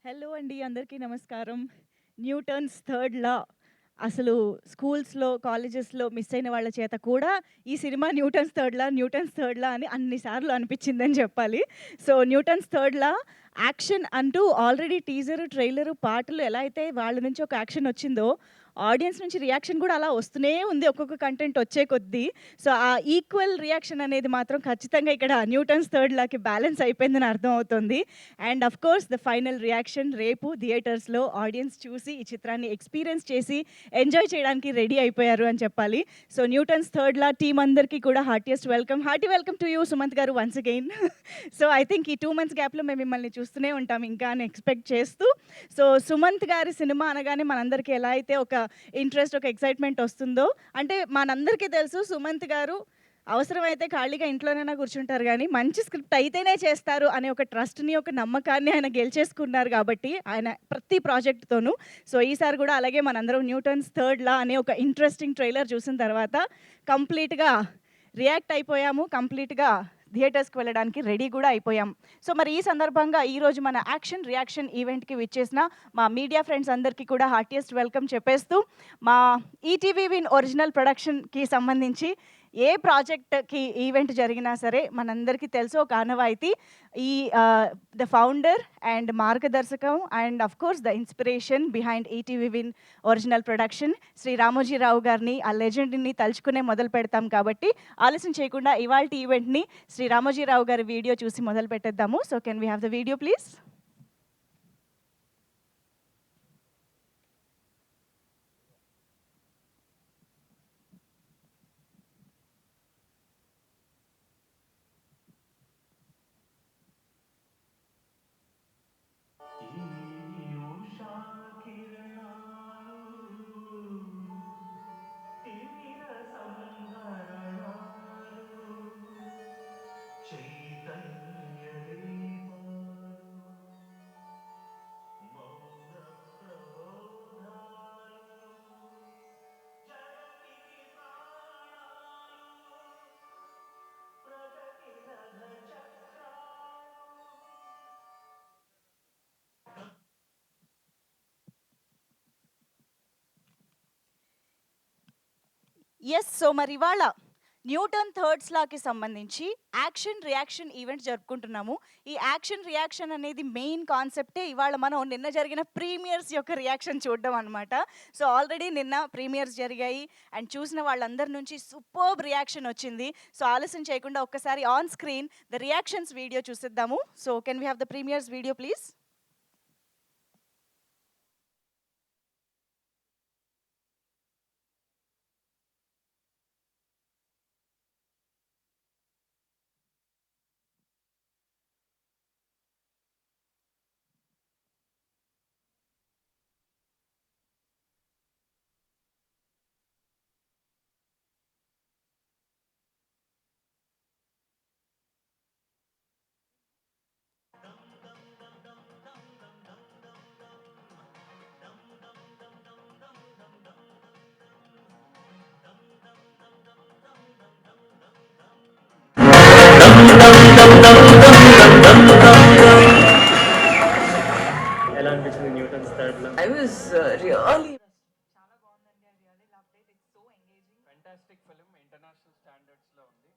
Hello అండి. అందరికీ నమస్కారం. న్యూటన్స్ థర్డ్ లా అసలు స్కూల్స్‌లో, కాలేజెస్‌లో మిస్ అయిన వాళ్ళ చేత కూడా ఈ సినిమా న్యూటన్స్ థర్డ్ లా అని అన్ని సార్లు అనిపించిందని చెప్పాలి. So, Newton's third law action అంటూ ఆల్రెడీ టీజరు, ట్రైలరు, పాటలు ఎలా అయితే వాళ్ళ నుంచి ఒక యాక్షన్ వచ్చిందో, ఆడియన్స్ నుంచి రియాక్షన్ కూడా అలా వస్తూనే ఉంది ఒక్కొక్క కంటెంట్ వచ్చే కొద్దీ. సో, ఆ ఈక్వల్ రియాక్షన్ అనేది మాత్రం ఖచ్చితంగా ఇక్కడ న్యూటన్స్ థర్డ్ లాకి బ్యాలెన్స్ అయిపోయిందని అర్థం అవుతుంది. And of course the final reaction రేపు థియేటర్స్‌లో ఆడియన్స్ చూసి ఈ చిత్రాన్ని ఎక్స్‌పీరియన్స్ చేసి ఎంజాయ్ చేయడానికి రెడీ అయిపోయారు అని చెప్పాలి. So, Newton's third law team అందరికీ కూడా heartiest welcome. Hearty welcome to you Sumanth garu once again. So, I think ఈ 2 మంత్స్ గ్యాప్‌లో మేము మిమ్మల్ని చూస్తూనే ఉంటాం ఇంకా అని ఎక్స్‌పెక్ట్ చేస్తూ. సో, సుమంత్ గారి సినిమా అనగానే మనందరికీ ఎలా అయితే ఒక ఇంట్రెస్ట్, ఒక ఎక్సైట్‌మెంట్ వస్తుందో, అంటే మనందరికీ తెలుసు సుమంత్ గారు అవసరమైతే ఖాళీగా ఇంట్లోనైనా కూర్చుంటారు గానీ, మంచి స్క్రిప్ట్ అయితేనే చేస్తారు అనే ఒక ట్రస్ట్‌ని, ఒక నమ్మకాన్ని ఆయన గెలిచేసుకున్నారు గాబట్టి, ఆయన ప్రతి ప్రాజెక్ట్‌తోనూ. సో, ఈసారి గూడా అలాగే మనందరం న్యూటన్స్ థర్డ్ లా అనే ఒక ఇంట్రెస్టింగ్ ట్రైలర్ చూసిన తర్వాత కంప్లీట్‌గా రియాక్ట్ అయిపోయాము. కంప్లీట్‌గా థియేటర్స్‌కి వెళ్ళడానికి రెడీ గూడా అయిపోయాం. సో, మరి ఈ సందర్భంగా ఈరోజు మన యాక్షన్ రియాక్షన్ ఈవెంట్‌కి విచ్చేసిన మా మీడియా ఫ్రెండ్స్ అందరికీ కూడా హార్టియెస్ట్ వెల్కమ్ చెప్పేస్తూ, మా ఈటీవీ విన్ ఒరిజినల్ ప్రొడక్షన్‌కి సంబంధించి ఏ ప్రాజెక్ట్‌కి ఈవెంట్ జరిగినా సరే మనందరికీ తెలుసు ఒక ఆనవాయితీ. ఈ ద ఫౌండర్ అండ్ మార్గదర్శకం and of course the inspiration behind ETV Win original production Shri Ramoji Rao గారిని, ఆ లెజెండ్‌ని తలుచుకునే మొదలు పెడతాం కాబట్టి ఆలస్యం చేయకుండా ఇవాల్టి ఈవెంట్‌ని శ్రీ రామోజీరావు గారి వీడియో చూసి మొదలు పెట్టేద్దాము. So, can we have the video please? ఈ ఉషా కిరణాలు తిమిర సంహరణాలు చైతన్య దీపాలు మౌన ప్రబోధాలు జగతికి ప్రాణాలు ప్రగతి రథ చక్రాలు. యెస్. సో, మరి ఇవాళ న్యూటన్ థర్డ్స్ లాకి సంబంధించి యాక్షన్, రియాక్షన్ ఈవెంట్ జరుపుకుంటున్నాము. ఈ యాక్షన్, రియాక్షన్ అనేది మెయిన్ కాన్సెప్టే ఇవాళ మనం నిన్న జరిగిన ప్రీమియర్స్ యొక్క రియాక్షన్ చూడడం అనమాట. సో, ఆల్రెడీ నిన్న ప్రీమియర్స్ జరిగాయి అండ్ చూసిన వాళ్ళందరి నుంచి సూపర్బ్ రియాక్షన్ వచ్చింది. సో, ఆలస్యం చేయకుండా ఒక్కసారి on screen the reactions video చూసేద్దాము. So, can we have the premieres video please? ఎలా అనిపించింది Newton's third law? I was really చాలా బాగుందండి. I really loved it. It's so engaging. Fantastic film international స్టాండర్డ్స్లో ఉంది.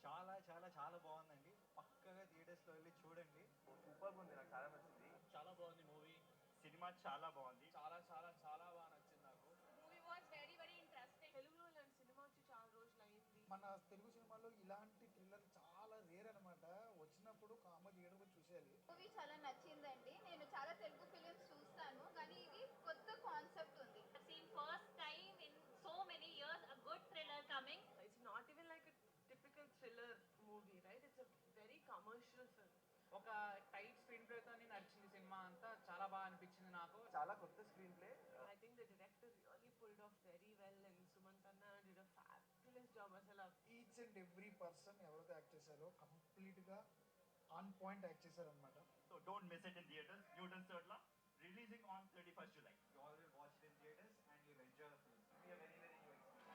చాలా చాలా చాలా బాగుందండి. పక్కగా థియేటర్స్లో వెళ్ళి చూడండి. సూపర్ ఉంది. నాకు చాలా నచ్చింది. చాలా బాగుంది మూవీ. సినిమా చాలా బాగుంది. చాలా చాలా చాలా బాగా నచ్చింది నాకు. Movie was very very interesting. తెలుగులో ఇలాంటి సినిమా వచ్చి చాలా రోజులు అయింది. మన తెలుగు సినిమాలో ఇలాంటి థ్రిల్లర్ చాలా రేర్ అనమాట. వచ్చినప్పుడు కామెడీ థియేటర్ కూడా చూసేయాలి. మూవీ చాలా నచ్చిందండి. నేను చాలా తెలుగు ఫిలిమ్స్ చూస్తాను కానీ ఇది కొత్త కాన్సెప్ట్ ఉంది. Seen first time in so many years a good thriller coming. it's not even like a typical thriller movie, right? It's a very commercial film. ఒక టైట్ స్క్రీన్ ప్లేతో నడిచింది సినిమా అంతా. చాలా బాగా అనిపించింది నాకు. చాలా కొత్త screen play. I think the director really pulled off very well and Sumantanna did a fabulous job. Asala each and every person ఎవరైతే యాక్ట్ చేశారో కంప్లీట్ గా ఆన్ పాయింట్ యాక్ట్ చేశారనమాట. So don't miss it in theaters. Newton's third law releasing on 31st July. You all will watch it in theaters and you'll enjoy the film. It'll be a very very new experience.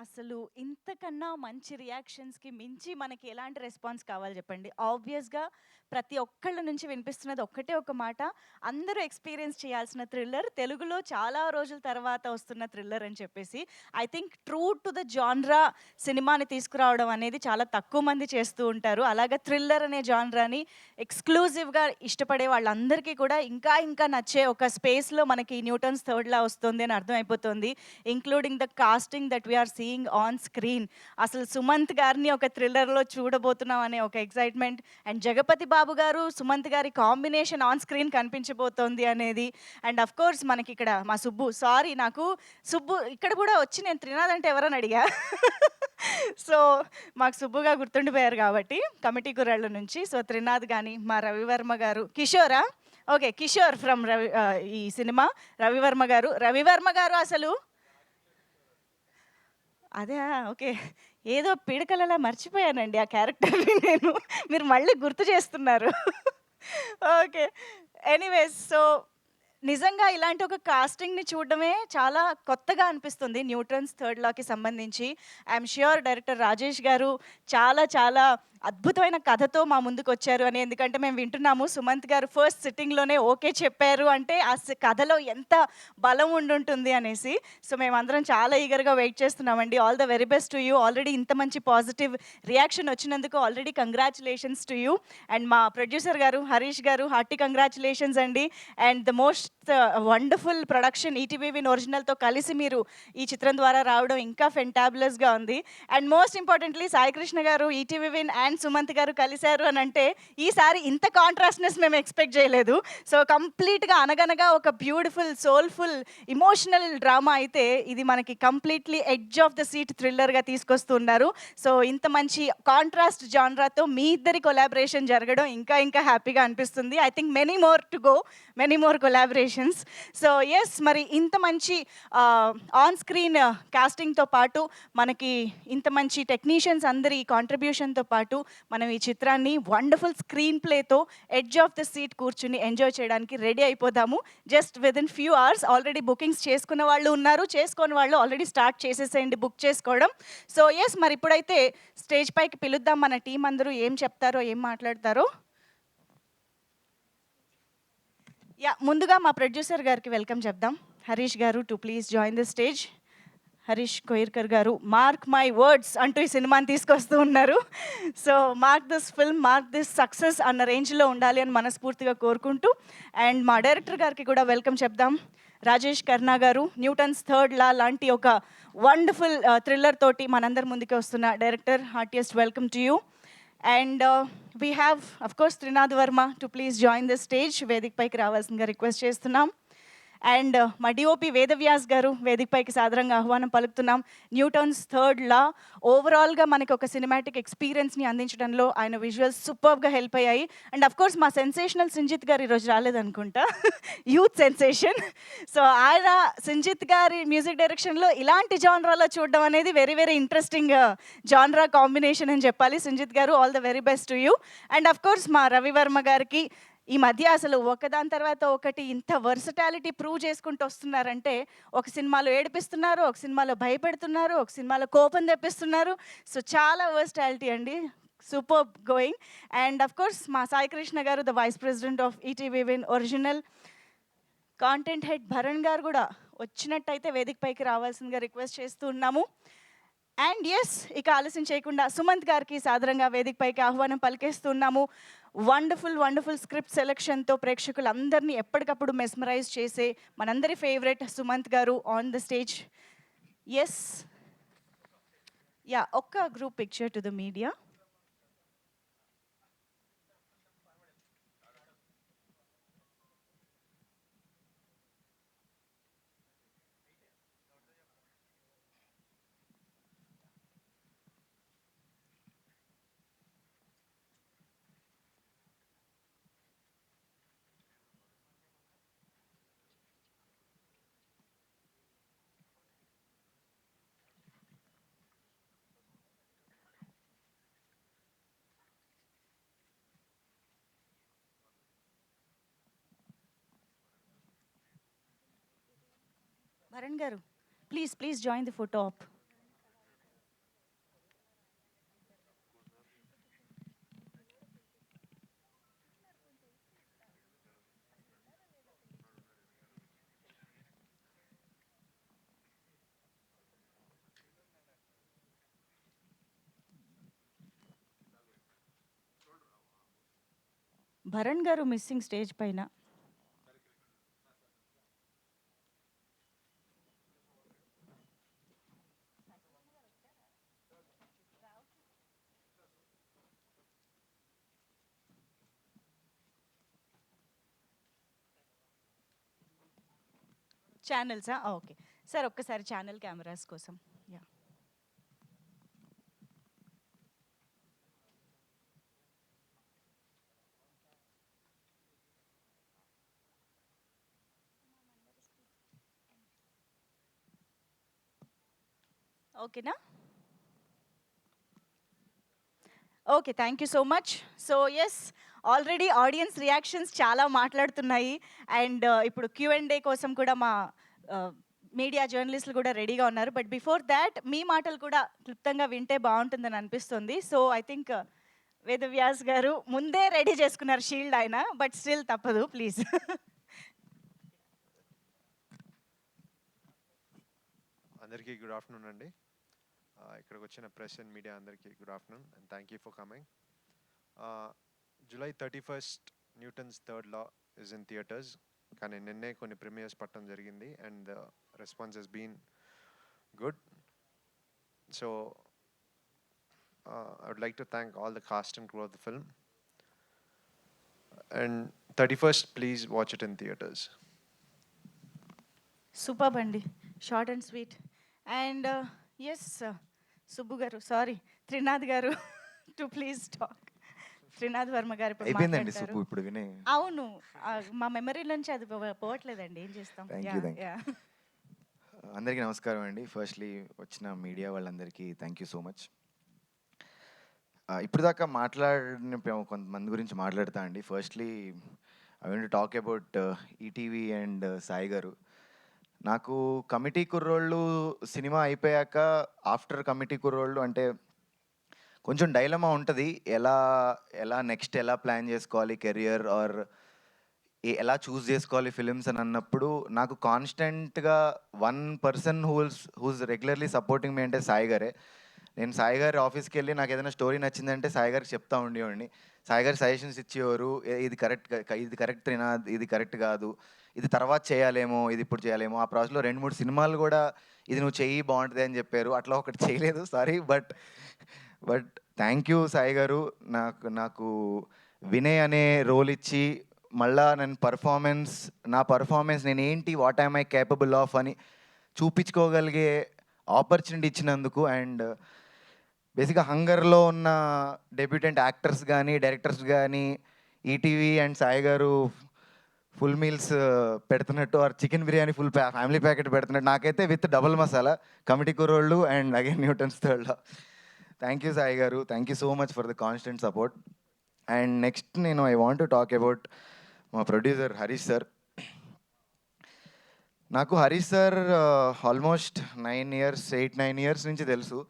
అసలు ఇంతకన్నా మంచి రియాక్షన్స్‌కి మించి మనకి ఎలాంటి response కావాలి చెప్పండి. ఆబ్వియస్‌గా ప్రతి ఒక్కళ్ళ నుంచి వినిపిస్తున్నది ఒక్కటే ఒక మాట. అందరూ ఎక్స్‌పీరియన్స్ చేయాల్సిన థ్రిల్లర్. తెలుగులో చాలా రోజుల తర్వాత వస్తున్న థ్రిల్లర్ అని చెప్పేసి. I think true to the genre సినిమాని తీసుకురావడం అనేది చాలా తక్కువ మంది చేస్తూ ఉంటారు. అలాగా థ్రిల్లర్ అనే జాన్రాని ఎక్స్‌క్లూజివ్‌గా ఇష్టపడే వాళ్ళందరికీ కూడా ఇంకా ఇంకా నచ్చే ఒక స్పేస్‌లో మనకి న్యూటన్స్ థర్డ్ లా వస్తుంది అని అర్థమైపోతుంది. Including the casting that we are seeing on screen. అసలు సుమంత్ గారిని ఒక థ్రిల్లర్‌లో చూడబోతున్నాం అనే ఒక ఎక్సైట్‌మెంట్ అండ్ జగపతి బాబు గారు, సుమంత్ గారి కాంబినేషన్ ఆన్ స్క్రీన్ కనిపించబోతోంది అనేది అండ్ ఆఫ్ కోర్స్ మనకి ఇక్కడ మా సుబ్బు సారీ నాకు సుబ్బు ఇక్కడ కూడా వచ్చి నేను త్రినాథ్ అంటే ఎవరని అడిగా. సో మాకు సుబ్బుగా గుర్తుండిపోయారు కాబట్టి కమిటీ కుర్రాళ్ళ నుంచి. సో త్రినాథ్ కానీ మా రవివర్మ గారు కిషోరా ఓకే కిషోర్ ఫ్రమ్ ఈ సినిమా రవివర్మ గారు. రవివర్మ గారు అసలు అదే ఓకే. ఏదో పీడకలలా మర్చిపోయానండి ఆ క్యారెక్టర్‌ని నేను. మీరు మళ్ళీ గుర్తు చేస్తున్నారు. ఓకే. ఎనీవేస్ సో నిజంగా ఇలాంటి ఒక కాస్టింగ్‌ని చూడడమే చాలా కొత్తగా అనిపిస్తుంది న్యూటన్స్ థర్డ్ లాకి సంబంధించి. ఐయామ్ ష్యూర్ డైరెక్టర్ రాజేష్ గారు చాలా చాలా అద్భుతమైన కథతో మా ముందుకొచ్చారు అని. ఎందుకంటే మేము వింటున్నాము సుమంత్ గారు ఫస్ట్ సిట్టింగ్‌లోనే ఓకే చెప్పారు అంటే ఆ కథలో ఎంత బలం ఉండుంటుంది అనేసి. సో మేమందరం చాలా ఈగర్‌గా వెయిట్ చేస్తున్నామండి. All the very best to you. Already ఇంత మంచి పాజిటివ్ రియాక్షన్ వచ్చినందుకు already congratulations to you. And మా ప్రొడ్యూసర్ గారు హరీష్ గారు హార్టీ కంగ్రాచ్యులేషన్స్ అండి. And the most wonderful production ETV ఒరిజినల్‌తో కలిసి మీరు ఈ చిత్రం ద్వారా రావడం ఇంకా ఫెంటాబులస్‌గా ఉంది. And most importantly Sai Krishna garu ETV win and Sumanth గారు కలిశారు అని అంటే ఈసారి ఇంత కాంట్రాస్ట్‌నెస్ మేము ఎక్స్‌పెక్ట్ చేయలేదు. సో కంప్లీట్‌గా అనగనగా ఒక బ్యూటిఫుల్ సోల్‌ఫుల్ ఎమోషనల్ డ్రామా అయితే ఇది మనకి completely edge of the seat థ్రిల్లర్‌గా తీసుకొస్తున్నారు. సో ఇంత మంచి కాంట్రాస్ట్ జాన్రాతో మీ ఇద్దరి కొలాబరేషన్ జరగడం ఇంకా ఇంకా హ్యాపీగా అనిపిస్తుంది. I think many more to go, many more collaborations. So yes మరి ఇంత మంచి ఆన్ స్క్రీన్ కాస్టింగ్‌తో పాటు మనకి ఇంత మంచి టెక్నీషియన్స్ అందరి కాంట్రిబ్యూషన్‌తో పాటు మనం ఈ చిత్రాన్ని వండర్ఫుల్ స్క్రీన్ ప్లేతో ఎడ్జ్ ఆఫ్ ద సీట్ కూర్చుని ఎంజాయ్ చేయడానికి రెడీ అయిపోదాము. Just within few hours already bookings చేసుకున్న వాళ్ళు ఉన్నారు, చేసుకోని వాళ్ళు ఆల్రెడీ స్టార్ట్ చేసేసేయండి బుక్ చేసుకోవడం. సో ఎస్ మరి ఇప్పుడైతే స్టేజ్ పైకి పిలుద్దాం మన టీం అందరూ ఏం చెప్తారో ఏం మాట్లాడతారో. ముందుగా మా ప్రొడ్యూసర్ గారికి వెల్కమ్ చెప్దాం. Harish garu to please join the stage. Harish Koirkar garu mark my words అంటూ ఈ సినిమాని తీసుకొస్తూ ఉన్నారు. So mark this film, mark this success అన్న రేంజ్లో ఉండాలి అని మనస్ఫూర్తిగా కోరుకుంటూ అండ్ మా డైరెక్టర్ గారికి కూడా వెల్కమ్ చెప్దాం. రాజేష్ కర్నా గారు న్యూటన్స్ థర్డ్ లా లాంటి ఒక వండర్ఫుల్ థ్రిల్లర్ తోటి మనందరి ముందుకు వస్తున్న director, heartiest welcome to you. And we have of course Trinath Varma to please join the stage. వేదిక పైకి రావాల్సిందిగా రిక్వెస్ట్ చేస్తున్నాం. అండ్ మా డిఓపి వేదవ్యాస్ గారు వేదిక పైకి సాదరంగా ఆహ్వానం పలుకుతున్నాం. న్యూటన్స్ థర్డ్ లా ఓవరాల్గా మనకి ఒక సినిమాటిక్ ఎక్స్పీరియన్స్ని అందించడంలో ఆయన విజువల్స్ సూపర్గా హెల్ప్ అయ్యాయి. అండ్ అఫ్ కోర్స్ మా సెన్సేషనల్ సింజిత్ గారు ఈరోజు రాలేదనుకుంటా, యూత్ సెన్సేషన్. సో ఆయన సింజిత్ గారి మ్యూజిక్ డైరెక్షన్లో ఇలాంటి జాన్రాలో చూడడం అనేది very very interesting genre combination అని చెప్పాలి. సింజిత్ గారు all the very best to you. And of course మా రవివర్మ గారికి ఈ మధ్య అసలు ఒకదాని తర్వాత ఒకటి ఇంత వర్సటాలిటీ ప్రూవ్ చేసుకుంటూ వస్తున్నారంటే ఒక సినిమాలో ఏడిపిస్తున్నారు, ఒక సినిమాలో భయపెడుతున్నారు, ఒక సినిమాలో కోపం తెప్పిస్తున్నారు. సో చాలా వర్సటాలిటీ అండి, super going. And of course మా సాయి కృష్ణ గారు the vice president of ETV Win original. Content head Bharan గారు కూడా వచ్చినట్టయితే వేదిక పైకి రావాల్సిందిగా రిక్వెస్ట్ చేస్తూ ఉన్నాము. అండ్ ఎస్ ఇక ఆలస్యం చేయకుండా సుమంత్ గారికి సాదరంగా వేదిక పైకి ఆహ్వానం పలికేస్తున్నాము. వండర్ఫుల్ వండర్ఫుల్ స్క్రిప్ట్ సెలెక్షన్తో ప్రేక్షకులందరినీ ఎప్పటికప్పుడు మెస్మరైజ్ చేసే మనందరి favourite Sumanth garu on the stage. Yes ఒక్క group picture to the media. Bharan garu please please join the photo op. Bharan garu missing stage పైన. ఛానల్సా? ఓకే సార్, ఒక్కసారి ఛానల్ కెమెరాస్ కోసం. యా, ఓకేనా? Okay, thank you so much. So yes, already audience reactions చాలా మాట్లాడుతున్నాయి. And ఇప్పుడు Q&A కోసం కూడా మా మీడియా జర్నలిస్టులు కూడా రెడీగా ఉన్నారు. బట్ బిఫోర్ దాట్ మీ మాటలు కూడా క్లుప్తంగా వింటే బాగుంటుందని అనిపిస్తుంది. సో ఐ థింక్ వేదవ్యాస్ గారు ముందే రెడీ చేసుకున్నారు షీల్డ్ ఆయన, బట్ స్టిల్ తప్పదు, ప్లీజ్. అందరికీ గుడ్ ఆఫ్టర్నూన్ అండి. ఇక్కడికి వచ్చిన ప్రెస్ అండ్ మీడియా అందరికీ good afternoon and thank you for coming. July 31st Newton's third law is in theatres. కానీ నిన్నే కొన్ని ప్రీమియర్స్ పట్టడం జరిగింది and the response has been good. So I would like to thank all the cast and crew of the film. And 31st, please watch it in theaters. Super అండి, short and sweet. And yes, Subbu garu, sorry Trinath garu, to please talk. Trinath Varma garu ఇప్పుడు అయిపోయిందండి మాట్లాడతారు. సుబ్బు ఇప్పుడు వినే. అవును, మా memory నుంచి అది పోవట్లేదండి, ఏం చేస్తాం. Thank Yeah, you, thank you. yeah. అందరికీ నమస్కారం అండి. ఫస్ట్లీ వచ్చిన మీడియా వాళ్ళందరికీ థ్యాంక్ యూ సో మచ్. ఇప్పుడు దాకా మాట్లాడిన కొంతమంది గురించి మాట్లాడతా అండి. Firstly I want to talk about ETV and Sai గారు. నాకు కమిటీ కుర్రోళ్ళు సినిమా అయిపోయాక ఆఫ్టర్ కమిటీ కుర్రోళ్ళు అంటే కొంచెం డైలమా ఉంటుంది. ఎలా నెక్స్ట్ ఎలా ప్లాన్ చేసుకోవాలి కెరియర్ ఆర్ ఎలా చూస్ చేసుకోవాలి ఫిలిమ్స్ అని అన్నప్పుడు నాకు కాన్స్టెంట్గా one person who's regularly supporting me అంటే సాయి గారే. నేను సాయి గారి ఆఫీస్కి వెళ్ళి నాకు ఏదైనా స్టోరీ నచ్చిందంటే సాయి గారికి చెప్తా ఉండేవాడిని. సాయి గారు సజెషన్స్ ఇచ్చేవారు, ఇది కరెక్ట్ త్రినాథ్, ఇది కరెక్ట్ కాదు, ఇది తర్వాత చేయాలేమో, ఇది ఇప్పుడు చేయాలేమో. ఆ ప్రాసెస్లో 2-3 సినిమాలు కూడా ఇది నువ్వు చెయ్యి బాగుంటుంది అని చెప్పారు. అట్లా ఒకటి చేయలేదు, sorry. But thank you Sai గారు. నాకు వినయ్ అనే రోల్ ఇచ్చి మళ్ళా నా పర్ఫార్మెన్స్ నేను ఏంటి, what I'm I capable of అని చూపించుకోగలిగే ఆపర్చునిటీ ఇచ్చినందుకు. అండ్ బేసిక్గా హంగర్లో ఉన్న డెబ్యూటెంట్ యాక్టర్స్ కానీ డైరెక్టర్స్ కానీ ETV and Sai garu full meals పెడుతున్నట్టు or chicken biryani full family packet పెడుతున్నట్టు నాకైతే with double masala Committee Kurrollu and again Newton's Third Law. Thank you Sai garu, thank you so much for the constant support. And next I want to talk about మా producer Harish sir. నాకు Harish sir almost 8-9 years నుంచి తెలుసు.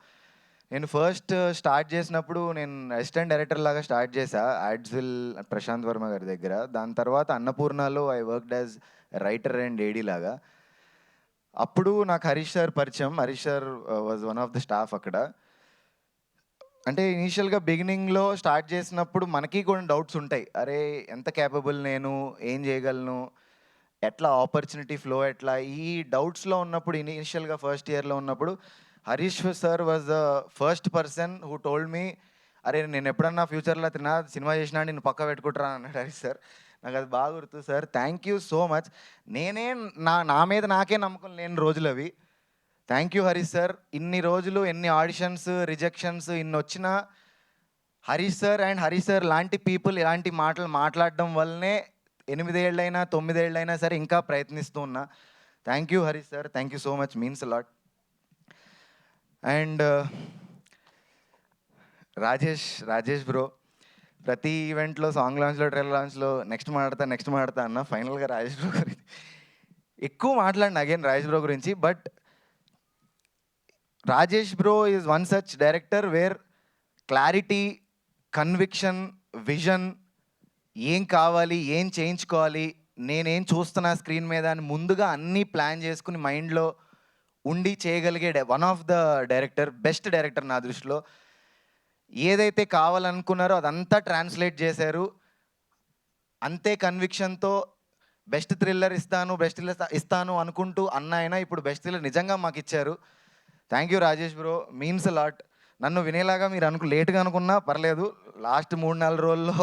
నేను first start చేసినప్పుడు నేను assistant director లాగా start చేశా యాడ్స్విల్ ప్రశాంత్ వర్మ గారి దగ్గర. దాని తర్వాత అన్నపూర్ణలో I worked as writer and AD లాగా. అప్పుడు నాకు హరీష్ సార్ పరిచయం. Harish sir was one of the staff అక్కడ. అంటే ఇనీషియల్గా బిగినింగ్లో స్టార్ట్ చేసినప్పుడు మనకి కూడా డౌట్స్ ఉంటాయి, అరే ఎంత క్యాపబుల్ నేను, ఏం చేయగలను, ఎట్లా ఆపర్చునిటీ ఫ్లో ఎట్లా, ఈ డౌట్స్లో ఉన్నప్పుడు ఇనీషియల్గా ఫస్ట్ ఇయర్లో ఉన్నప్పుడు Harish sir was the first person who told me, అరే నేను ఎప్పుడన్నా ఫ్యూచర్లో సినిమా చేసినా నేను పక్క పెట్టుకుంటారా అన్నాడు హరీష్ సార్. నాకు అది బాగా గుర్తు sir. Thank you so much. నా మీద నాకే నమ్మకం లేని రోజులు అవి. Thank you Harish sir. ఇన్ని రోజులు ఎన్ని ఆడిషన్స్ రిజెక్షన్స్ ఇన్ని వచ్చినా Harish sir and Harish sir లాంటి పీపుల్ ఇలాంటి మాటలు మాట్లాడడం వల్లనే 8 ఏళ్ళైనా 9 ఏళ్ళైనా సరే ఇంకా ప్రయత్నిస్తూ ఉన్నా. Thank you Harish sir, thank you so much, means a lot. And Rajesh bro ప్రతి ఈవెంట్లో సాంగ్ లాంచ్లో ట్రైలర్ లాంచ్లో నెక్స్ట్ మాట్లాడతా అన్న. ఫైనల్గా రాజేష్ బ్రో గురించి ఎక్కువ మాట్లాడిన అగైన్ రాజేష్ బ్రో గురించి. But Rajesh bro is one such director where clarity, conviction, vision, ఏం కావాలి, ఏం చేయించుకోవాలి, నేనేం చూస్తున్నా స్క్రీన్ మీద అని ముందుగా అన్నీ ప్లాన్ చేసుకుని మైండ్లో ఉండి చేయగలిగే one of the director, best director నా దృష్టిలో. ఏదైతే కావాలనుకున్నారో అదంతా ట్రాన్స్లేట్ చేశారు. అంతే కన్విక్షన్తో బెస్ట్ థ్రిల్లర్ ఇస్తాను అనుకుంటూ అన్న అయినా ఇప్పుడు బెస్ట్ థ్రిల్లర్ నిజంగా మాకు ఇచ్చారు. Thank you Rajesh bro, means lot. నన్ను వినేలాగా మీరు లేట్గా అనుకున్నా పర్లేదు, లాస్ట్ 3-4 రోజుల్లో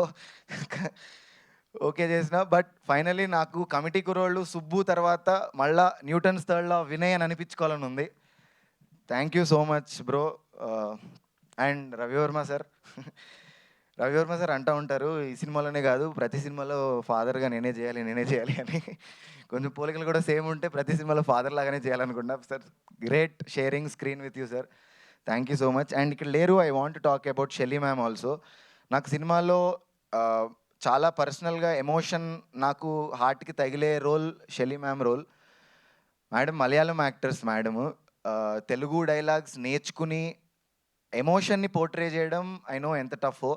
ఓకే చేసిన. బట్ ఫైనలీ నాకు కమిటీ కుర్రోళ్ళు సుబ్బు తర్వాత మళ్ళా న్యూటన్స్ థర్డ్లో వినయ్ అని అనిపించుకోవాలని ఉంది. Thank you so much bro. And Ravi Varma sir Ravi Varma sir అంటూ ఉంటారు ఈ సినిమాలోనే కాదు ప్రతి సినిమాలో ఫాదర్గా నేనే చేయాలి అని. కొంచెం పోలికలు కూడా సేమ్ ఉంటే ప్రతి సినిమాలో ఫాదర్ లాగానే చేయాలనుకుంటా sir. Great sharing screen with you sir, thank you so much. And ఇక్కడ లేరు, I want to talk about Shelly ma'am also. నాకు సినిమాలో చాలా పర్సనల్గా ఎమోషన్ నాకు హార్ట్కి తగిలే role Shelly ma'am role. Madam Malayalam actors madam, Telugu dialogues నేర్చుకుని ఎమోషన్ని పోర్ట్రే చేయడం ఐ నో ఎంత టఫో.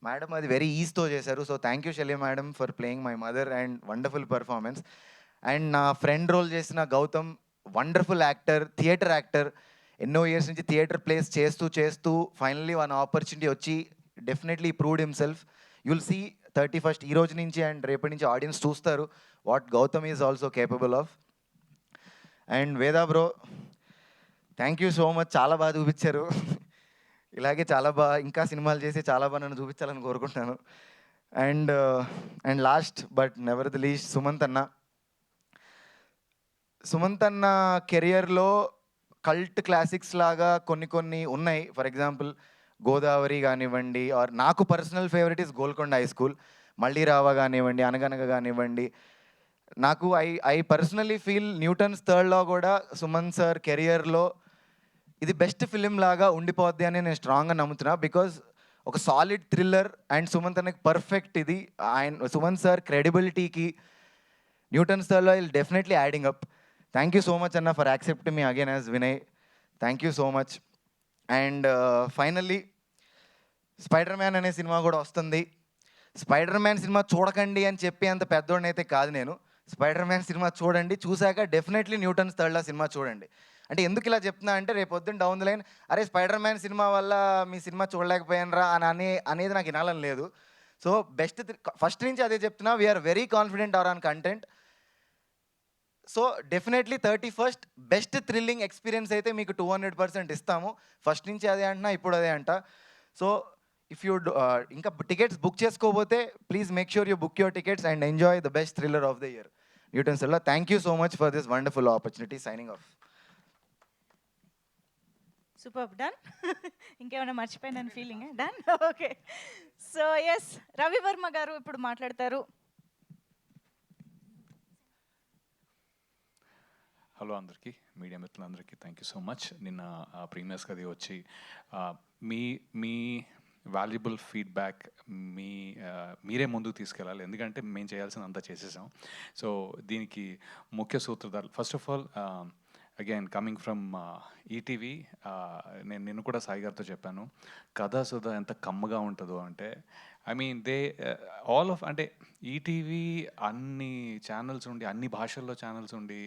మేడం అది వెరీ ఈజీతో చేశారు. So thank you Shelly madam for playing my mother and wonderful performance. And నా ఫ్రెండ్ రోల్ చేసిన Gautam wonderful actor, theatre actor. ఎన్నో ఇయర్స్ నుంచి థియేటర్ ప్లేస్ చేస్తూ ఫైనల్లీ వన్ ఆపర్చునిటీ వచ్చి definitely proved himself. You'll see 31st ఈ రోజు నుంచి అండ్ రేపటి నుంచి ఆడియన్స్ చూస్తారు what Gautam is also capable of. And Veda bro, thank you so much, చాలా బాగా చూపించారు. ఇలాగే చాలా బాగా ఇంకా సినిమాలు చేసి చాలా బాగా నన్ను చూపించాలని కోరుకుంటున్నాను. And last but never the least Sumanth అన్న కెరియర్లో కల్ట్ క్లాసిక్స్ లాగా కొన్ని ఉన్నాయి. ఫర్ ఎగ్జాంపుల్ గోదావరి కానివ్వండి, ఆర్ నాకు personal favourite is Golconda high school, మళ్ళీ రావా కానివ్వండి, అనగనగ కానివ్వండి. నాకు ఐ పర్సనలీ ఫీల్ న్యూటన్స్ థర్డ్లో కూడా సుమన్ సార్ కెరియర్లో ఇది బెస్ట్ ఫిలిం లాగా ఉండిపోద్ది అని నేను స్ట్రాంగ్గా నమ్ముతున్నా. బికాజ్ ఒక సాలిడ్ థ్రిల్లర్ అండ్ సుమంత్ అన్నకి పర్ఫెక్ట్ ఇది. సుమన్ సార్ క్రెడిబిలిటీకి Newton's Third Law will definitely adding up. Thank you so much అన్న for accepting me again as Vinay, thank you so much. And finally Spider Man అనే సినిమా కూడా వస్తుంది. స్పైడర్ మ్యాన్ సినిమా చూడకండి అని చెప్పి అంత పెద్దోడిని అయితే కాదు నేను. స్పైడర్ మ్యాన్ సినిమా చూడండి, చూశాక డెఫినెట్లీ న్యూటన్స్ థర్డ్లో సినిమా చూడండి. అంటే ఎందుకు ఇలా చెప్తున్నా అంటే రేపు పొద్దున్న డౌన్ ద లైన్ అరే స్పైడర్ మ్యాన్ సినిమా వల్ల మీ సినిమా చూడలేకపోయానరా అనేది నాకు వినాలని లేదు. సో బెస్ట్ ఫస్ట్ నుంచి అదే చెప్తున్నా, we are very confident our on content. So definitely 31st best thrilling experience అయితే మీకు 200% ఇస్తాము. ఫస్ట్ నుంచి అదే అంటున్నా, ఇప్పుడు అదే అంట. సో ఇఫ్ యూ ఇంకా టికెట్స్ బుక్ చేసుకోకపోతే please make sure you book your tickets and enjoy the best thriller of the year Newton's Third Law. Thank you so much for this wonderful opportunity. Signing off. Super, done. ఇంకేమైనా మర్చిపోయిన feeling done. Okay, so yes Ravivarma garu ఇప్పుడు మాట్లాడతారు. Hello అందరికీ, media మిత్రులందరికీ thank you so much. నిన్న ప్రీమియర్స్కి అది వచ్చి మీ valuable feedback మీరే ముందుకు తీసుకెళ్ళాలి, ఎందుకంటే మేము చేయాల్సినంత చేసేసాం. సో దీనికి ముఖ్య సూత్రధారులు first of all again coming from ETV, నేను కూడా సాయి గారితో చెప్పాను కథా సుధా ఎంత కమ్మగా ఉంటుందో అంటే ఐ మీన్ ఆల్ ఆఫ్ అంటే ఈటీవీ అన్ని ఛానల్స్ ఉండి అన్ని భాషల్లో ఛానల్స్ ఉండి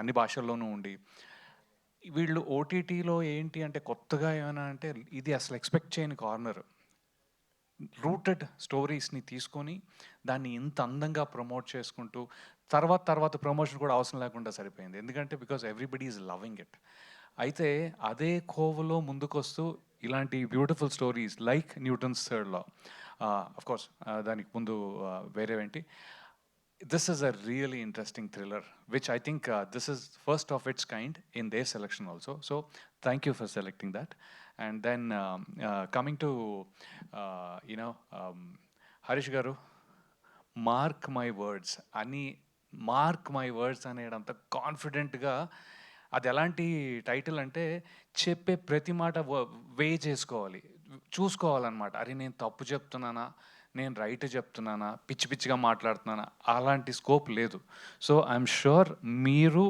అన్ని భాషల్లోనూ ఉండి వీళ్ళు ఓటీటీలో ఏంటి అంటే కొత్తగా ఏమైనా అంటే ఇది అసలు ఎక్స్పెక్ట్ చేయని కార్నర్. రూటెడ్ స్టోరీస్ని తీసుకొని దాన్ని ఇంత అందంగా ప్రమోట్ చేసుకుంటూ తర్వాత ప్రమోషన్ కూడా అవసరం లేకుండా సరిపోయింది, ఎందుకంటే because everybody is loving it. అయితే అదే కోవలో ముందుకొస్తూ ఇలాంటి beautiful stories like Newton's third law, of course దానికి ముందు వేరేవేంటి, this is a really interesting thriller which I think this is first of its kind in their selection also, so thank you for selecting that. And then coming to Harish garu, mark my words అనేదంత కాన్ఫిడెంట్గా అది ఎలాంటి title అంటే చెప్పే ప్రతి మాట చేసుకోవాలి, చూసుకోవాలన్నమాట. అరే నేను తప్పు చెప్తున్నానా, నేను రైట్ చెప్తున్నానా, పిచ్చిగా మాట్లాడుతున్నానా, అలాంటి స్కోప్ లేదు. సో ఐఎమ్ షూర్ మీరు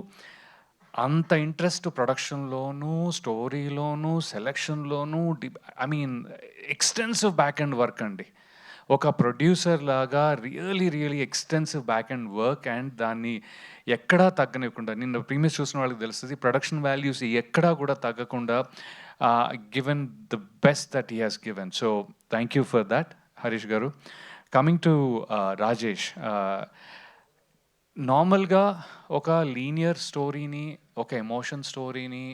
అంత ఇంట్రెస్ట్ ప్రొడక్షన్లోనూ స్టోరీలోనూ సెలెక్షన్లోనూ I mean extensive back and work అండి. ఒక ప్రొడ్యూసర్ లాగా really extensive back and work, and దాన్ని ఎక్కడా తగ్గనివ్వకుండా, నిన్న ప్రీమియర్స్ చూసిన వాళ్ళకి తెలుస్తుంది ప్రొడక్షన్ వాల్యూస్ ఎక్కడా కూడా తగ్గకుండా given the best that he has given. So thank you for that Harish garu. Coming to Rajesh, నార్మల్గా ఒక లీనియర్ స్టోరీని, ఒక ఎమోషన్ స్టోరీని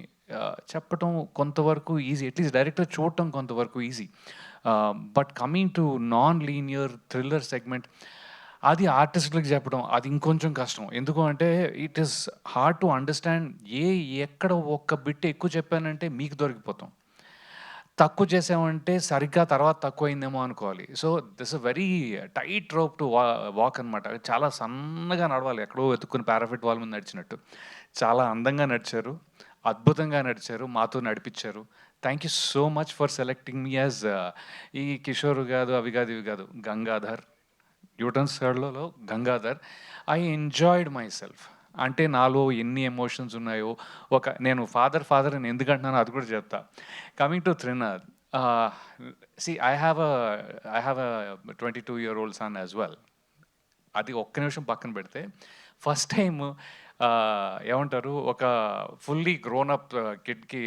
చెప్పటం కొంతవరకు ఈజీ, అట్లీస్ట్ డైరెక్టర్ చూడటం కొంతవరకు easy. But coming to non linear thriller segment, అది ఆర్టిస్టులకు చెప్పడం అది ఇంకొంచెం కష్టం. ఎందుకు అంటే it is hard to understand. ఎక్కడ ఒక్క బిట్ ఎక్కువ చెప్పానంటే మీకు దొరికిపోతాం, తక్కువ చేసామంటే సరిగ్గా తర్వాత తక్కువ అయిందేమో అనుకోవాలి. So this a very tight rope to walk అనమాట. చాలా సన్నగా నడవాలి, ఎక్కడో వెతుక్కుని పారాఫిట్ వాల్ మీద నడిచినట్టు. చాలా అందంగా నడిచారు, అద్భుతంగా నడిచారు, మాతో నడిపించారు. Thank you so much for selecting me as ఈ కిషోర్ కాదు, అవి కాదు, ఇవి కాదు, Gangadhar, Newton's Third Law Gangadhar. I enjoyed myself. అంటే నాలో ఎన్ని ఎమోషన్స్ ఉన్నాయో, నేను ఫాదర్ అని ఎందుకంటున్నానో అది కూడా చెప్తా. Coming to Trinath, I have a 22-year-old son as well. అది ఒక్క నిమిషం పక్కన పెడితే ఫస్ట్ టైం ఏమంటారు, ఒక ఫుల్లీ గ్రోనప్ కిడ్కి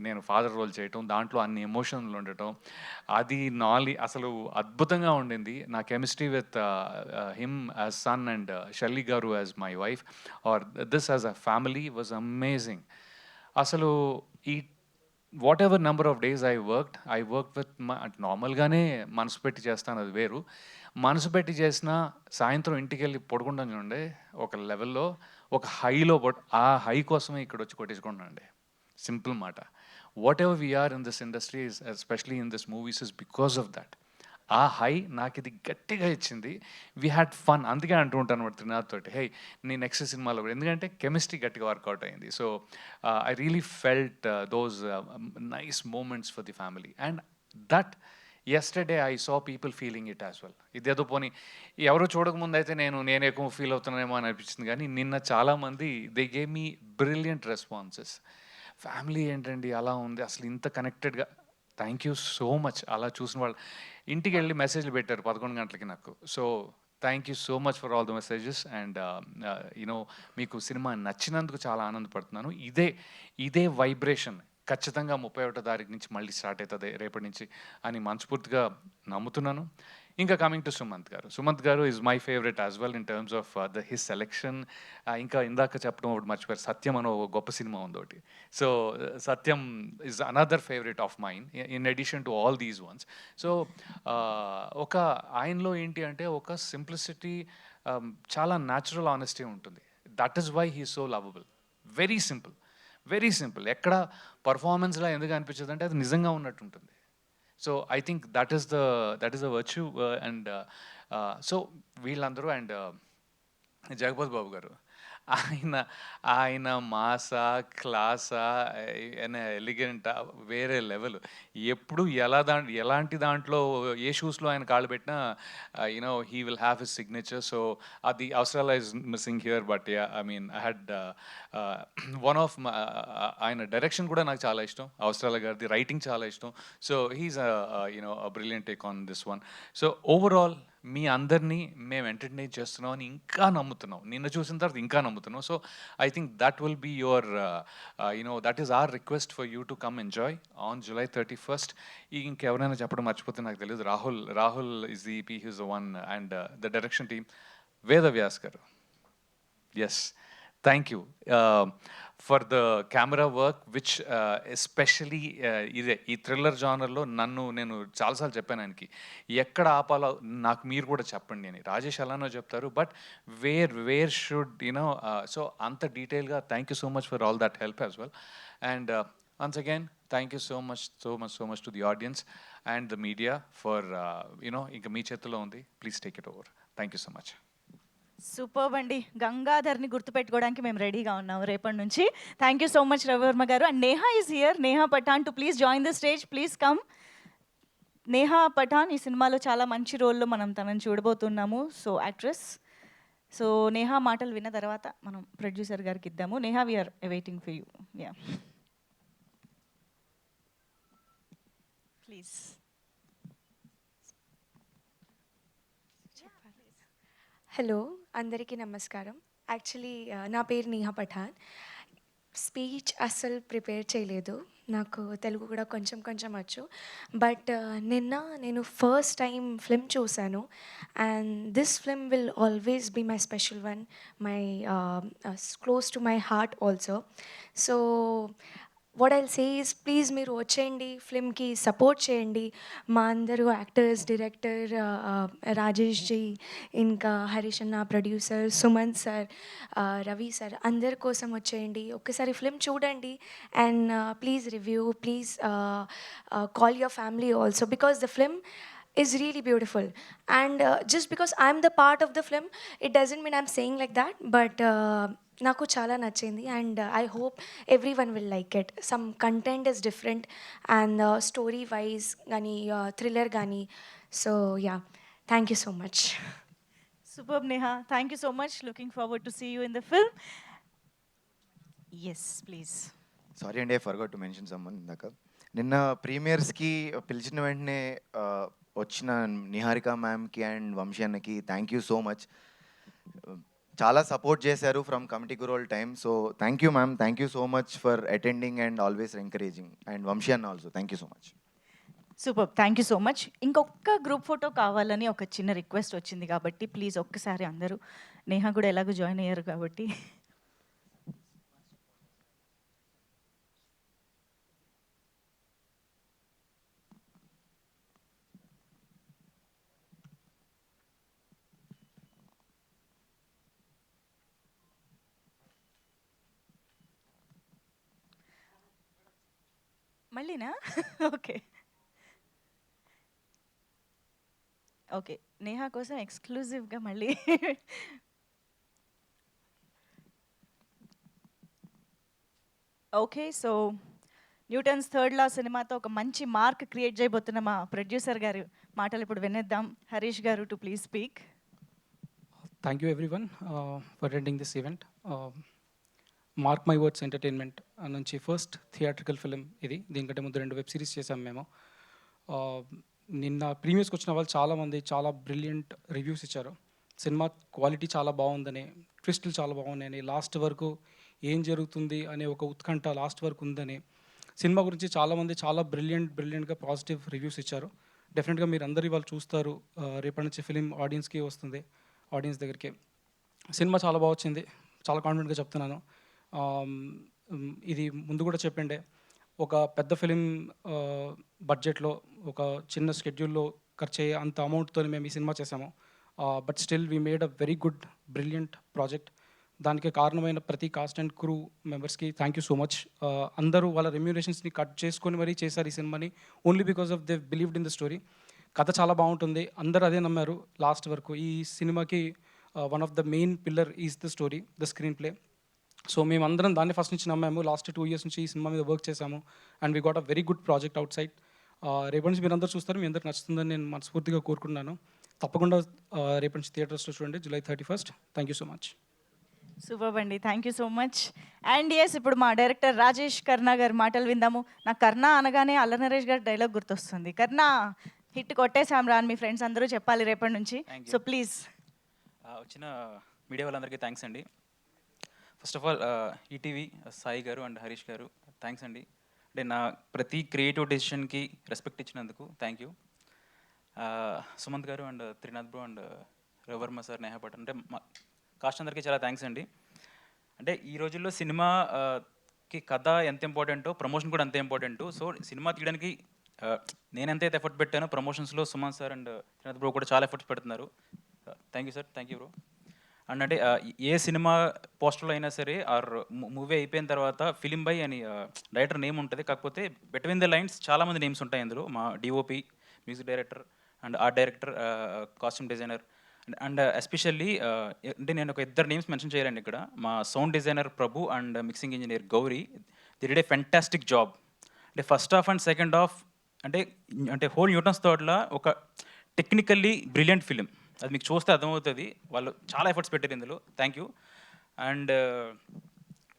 నేను ఫాదర్ రోల్ చేయటం, దాంట్లో అన్ని ఎమోషన్లు ఉండటం, అది అసలు అద్భుతంగా ఉండింది. నా chemistry with him as son and Shelly garu as my wife or this as a family was amazing. అసలు ఈ whatever number of days I worked with నార్మల్గానే మనసు పెట్టి చేస్తాను, అది వేరు. మనసు పెట్టి చేసిన సాయంత్రం ఇంటికి వెళ్ళి పడుకుంటాను చూడండి, ఒక లెవెల్లో, ఒక హైలో, ఆ హై కోసమే ఇక్కడ వచ్చి కొట్టేసుకుంటానండి. సింపుల్ మాట. Whatever we are in this industry, especially in this movies, is because of that. ఆ హై నాకు ఇది గట్టిగా ఇచ్చింది. We had fun. అందుకే అంటూ ఉంటాను అనమాట త్రినాథ్ తోటి, హే నీ నెక్స్ట్ సినిమాలో కూడా, ఎందుకంటే కెమిస్ట్రీ గట్టిగా వర్కౌట్ అయింది. So I really felt those nice moments for the family. And that yesterday I saw people feeling it as well. ఇదేదో పోనీ ఎవరో చూడకముందు అయితే నేను ఎక్కువ ఫీల్ అవుతున్నానేమో అని అనిపించింది, కానీ నిన్న చాలామంది they gave me brilliant responses. Family ఏంటండి అలా ఉంది, అసలు ఇంత కనెక్టెడ్గా. Thank you so much. అలా చూసిన వాళ్ళు ఇంటికి వెళ్ళి మెసేజ్లు పెట్టారు 11 గంటలకి నాకు. So thank you so much for all the messages. And you know మీకు సినిమా నచ్చినందుకు చాలా ఆనందపడుతున్నాను. ఇదే వైబ్రేషన్ ఖచ్చితంగా 31వ తారీఖు నుంచి మళ్ళీ స్టార్ట్ అవుతుంది రేపటి నుంచి అని మనస్ఫూర్తిగా నమ్ముతున్నాను. ఇంకా కమింగ్ టు సుమంత్ గారు is my favourite as well in terms of his selection. ఇంకా ఇందాక చెప్పడం ఒకటి మర్చిపోయారు, సత్యం అని ఒక గొప్ప సినిమా ఉంది ఒకటి. So Satyam is another favourite of mine in addition to all these ones. So ఒక ఆయనలో ఏంటి అంటే ఒక సింప్లిసిటీ, చాలా న్యాచురల్ ఆనెస్టీ ఉంటుంది. That is why he so lovable. Very simple. ఎక్కడ పర్ఫార్మెన్స్లో ఎందుకు అనిపించదు అంటే అది నిజంగా ఉన్నట్టు ఉంటుంది. So I think that is the virtue. And so వీళ్ళందరూ, అండ్ జగపతి బాబు గారు, ఆయన మాసా, క్లాసా, ఎలిగెంటా, వేరే లెవెల్. ఎప్పుడు ఎలాంటి దాంట్లో ఏ షూస్లో ఆయన కాళ్ళు పెట్టినా you know he will have his signature. So అది Avasarala is missing here. But I mean I had one of ఆయన డైరెక్షన్ కూడా నాకు చాలా ఇష్టం, అవసరాల గారిది రైటింగ్ చాలా ఇష్టం. So he's you know brilliant take on this one. So overall మీ అందరినీ మేము ఎంటర్టైన్ చేస్తున్నాం అని ఇంకా నమ్ముతున్నాం. నిన్న చూసిన తర్వాత ఇంకా నమ్ముతున్నాం. So I think that will be your you know that is our request for you to come enjoy on July 31st. ఇంకెవరైనా చెప్పడం మర్చిపోతే నాకు తెలియదు. Rahul is the EP, he's the one. And the direction team, Vedavyas garu, yes, thank you for the camera work which especially ఈ thriller జానర్లో నేను చాలాసార్లు చెప్పాను ఆయనకి ఎక్కడ ఆపాలో నాకు మీరు కూడా చెప్పండి అని. రాజేష్ అలానో చెప్తారు, but where should you know. So అంత డీటెయిల్గా thank you so much for all that help as well. And once again thank you so much to the audience and the media for you know, ఇంకా మీ చేతిలో ఉంది, please take it over. Thank you so much. Superb అండి. గంగాధర్ని గుర్తుపెట్టుకోవడానికి మేము ready ఉన్నాము రేపటి నుంచి. Thank you so much Ravivarma garu. And Neha is here. Neha Pathan to please join the stage. Please come. Neha Pathan ఈ సినిమాలో చాలా మంచి రోల్లో మనం తనని చూడబోతున్నాము. So actress. సో నేహా మాటలు విన్న తర్వాత మనం ప్రొడ్యూసర్ గారికి ఇద్దాము. Neha, we are awaiting for you. Yeah please. Hello, అందరికీ నమస్కారం. యాక్చువల్లీ నా పేరు నేహా పఠాన్. స్పీచ్ అస్సలు ప్రిపేర్ చేయలేదు. నాకు తెలుగు కూడా కొంచెం కొంచెం వచ్చు. బట్ నిన్న నేను ఫస్ట్ టైం ఫిల్మ్ చూశాను. And this film will always be my special one, my close to my heart also. So what I'll say is, please మీరు వచ్చేయండి, ఫిల్మ్కి సపోర్ట్ చేయండి. మా అందరూ యాక్టర్స్, డైరెక్టర్ రాజేష్ జీ, ఇంకా హరీష్ అన్న producer, Sumanth sir, Ravi sir, అందరి కోసం వచ్చేయండి. ఒక్కసారి ఫిల్మ్ చూడండి and please review, please call your family also, because the film is really beautiful. And just because I'm the part of the film, it doesn't mean I'm saying like that, but నాకు చాలా నచ్చింది and I hope every one will like it. Some content is different and story wise కానీ thriller కానీ. So yeah, thank you so much. Superb, Neha. Thank you so much. Looking forward to see you in the film. Yes, please. Sorry అండి, I forgot to mention సమ్మన్. ఇందాక నిన్న ప్రీమియర్స్కి పిలిచిన వెంటనే వచ్చిన Niharika మ్యామ్కి and Vamshi అన్నకి థ్యాంక్ యూ సో మచ్. చాలా support చేశారు from Committee Kurrollu time. So thank you ma'am, thank you so much for attending and always encouraging. And Vamshi అన్న also thank you so much. Super, thank you so much. ఇంకొక group photo కావాలని ఒక చిన్న request వచ్చింది కాబట్టి please ఒక్కసారి అందరూ, నేహా కూడా ఎలాగో జాయిన్ అయ్యారు కాబట్టి. మళ్ళీనా? ఓకే ఓకే, నేహా కోసం ఎక్స్క్లూజివ్గా మళ్ళీ. Okay, so Newton's third law సినిమాతో ఒక మంచి మార్క్ క్రియేట్ చేయబోతున్న మా ప్రొడ్యూసర్ గారు మాటలు ఇప్పుడు వినేద్దాం. Harish garu, to please speak. Thank you everyone for attending this event. Mark my words entertainment నుంచి ఫస్ట్ థియేట్రికల్ ఫిలిం ఇది. దీనికంటే ముందు 2 వెబ్ సిరీస్ చేసాం మేము. నిన్న ప్రీమియర్స్కి వచ్చిన వాళ్ళు చాలామంది చాలా బ్రిలియంట్ రివ్యూస్ ఇచ్చారు. సినిమా క్వాలిటీ చాలా బాగుందని, ట్విస్టులు చాలా బాగున్నాయని, లాస్ట్ వరకు ఏం జరుగుతుంది అనే ఒక ఉత్కంఠ లాస్ట్ వరకు ఉందని, సినిమా గురించి చాలామంది చాలా బ్రిలియంట్గా పాజిటివ్ రివ్యూస్ ఇచ్చారు. డెఫినెట్గా మీరు అందరూ వాళ్ళు చూస్తారు. రేపటి నుంచి ఫిలిం ఆడియన్స్కి వస్తుంది, ఆడియన్స్ దగ్గరికి. సినిమా చాలా బాగా వచ్చింది, చాలా కాన్ఫిడెంట్గా చెప్తున్నాను. ఇది ముందు కూడా చెప్పండి, ఒక పెద్ద ఫిలిం బడ్జెట్లో ఒక చిన్న స్కెడ్యూల్లో ఖర్చు అయ్యే అంత అమౌంట్తో మేము ఈ సినిమా చేసాము. But still we made a very good brilliant project. దానికి కారణమైన ప్రతి కాస్ట్ అండ్ క్రూ మెంబర్స్కి థ్యాంక్ యూ సో మచ్. అందరూ వాళ్ళ రెమ్యూనరేషన్స్ని కట్ చేసుకొని మరీ చేశారు ఈ సినిమాని, only because of they believed in the story. కథ చాలా బాగుంటుంది, అందరూ అదే నమ్మారు లాస్ట్ వరకు. ఈ సినిమాకి one of the main pillar is the story, the screen play. So మేమందరం దాన్ని ఫస్ట్ నుంచి నమ్మాము. లాస్ట్ 2 years నుంచి ఈ సినిమా మీద వర్క్ చేశాము and we got a very good project out side. రేపటి నుంచి మీరు అందరూ చూస్తారు, మీ అందరికి నచ్చుతుందని నేను మనస్ఫూర్తిగా కోరుకున్నాను. తప్పకుండా రేపటి నుంచి థియేటర్స్లో చూడండి, July 31st. Thank you so much. Super అండి, thank you so much. And yes, ఇప్పుడు మా డైరెక్టర్ రాజేష్ కర్ణ గారి మాటలు విందాము. నాకు కర్ణ అనగానే అల్ల నరేష్ గారి డైలాగ్ గుర్తొస్తుంది. కర్ణ హిట్ కొట్టేసాం రా అని మీ ఫ్రెండ్స్ అందరూ చెప్పాలి రేపటి నుంచి. So please. వచ్చిన మీడియా వాళ్ళందరికీ థ్యాంక్స్ అండి. First of all ETV Sai garu and Harish garu thanks అండి. అంటే నా ప్రతి క్రియేటివ్ డెసిషన్కి రెస్పెక్ట్ ఇచ్చినందుకు thank you. Sumanth garu and Trinath bro and Ravarma sir, Neha Bhat, అంటే మా కాస్ట్ అందరికీ చాలా థ్యాంక్స్ అండి. అంటే ఈ రోజుల్లో సినిమాకి కథ ఎంత ఇంపార్టెంటో ప్రమోషన్ కూడా అంతే ఇంపార్టెంటు. సో సినిమా తీయడానికి నేను ఎంతైతే ఎఫర్ట్ పెట్టానో ప్రమోషన్స్లో Sumanth sir and Trinath bro కూడా చాలా ఎఫర్ట్స్ పెడుతున్నారు. Thank you sir, thank you bro. And అంటే ఏ సినిమా పోస్టర్లో అయినా సరే ఆర్ మూవీ అయిపోయిన తర్వాత ఫిలిం బై అని డైరెక్టర్ నేమ్ ఉంటుంది, కాకపోతే బిట్వీన్ ద లైన్స్ చాలామంది నేమ్స్ ఉంటాయి అందులో. మా DOP, music director and art director, costume designer and especially అంటే నేను ఒక 2 నేమ్స్ మెన్షన్ చేయాలండి ఇక్కడ. మా sound designer Prabhu and mixing engineer Gauri, they did a fantastic job. అంటే first half and second half అంటే హోల్ న్యూటన్స్ థర్డ్లా ఒక టెక్నికల్లీ బ్రిలియంట్ ఫిలిం. అది మీకు చూస్తే అర్థమవుతుంది, వాళ్ళు చాలా ఎఫర్ట్స్ పెట్టారు ఇందులో. Thank you. అండ్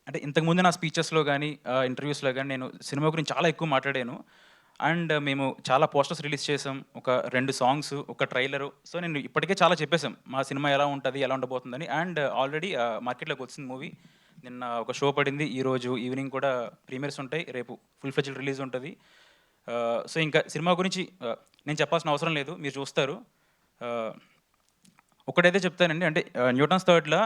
అంటే ఇంతకుముందు నా స్పీచెస్లో కానీ ఇంటర్వ్యూస్లో కానీ నేను సినిమా గురించి చాలా ఎక్కువ మాట్లాడాను. అండ్ మేము చాలా పోస్టర్స్ రిలీజ్ చేసాం, ఒక 2 సాంగ్స్, ఒక ట్రైలరు. సో నేను ఇప్పటికే చాలా చెప్పేసాం మా సినిమా ఎలా ఉంటుంది, ఎలా ఉండబోతుందని. అండ్ ఆల్రెడీ మార్కెట్లోకి వచ్చింది మూవీ. నిన్న ఒక షో పడింది, ఈరోజు ఈవినింగ్ కూడా ప్రీమియర్స్ ఉంటాయి, రేపు ఫుల్ ఫ్లెడ్జ్డ్ రిలీజ్ ఉంటుంది. సో ఇంకా సినిమా గురించి నేను చెప్పాల్సిన అవసరం లేదు, మీరు చూస్తారు. ఒకటైతే చెప్తానండి, అంటే Newton's third law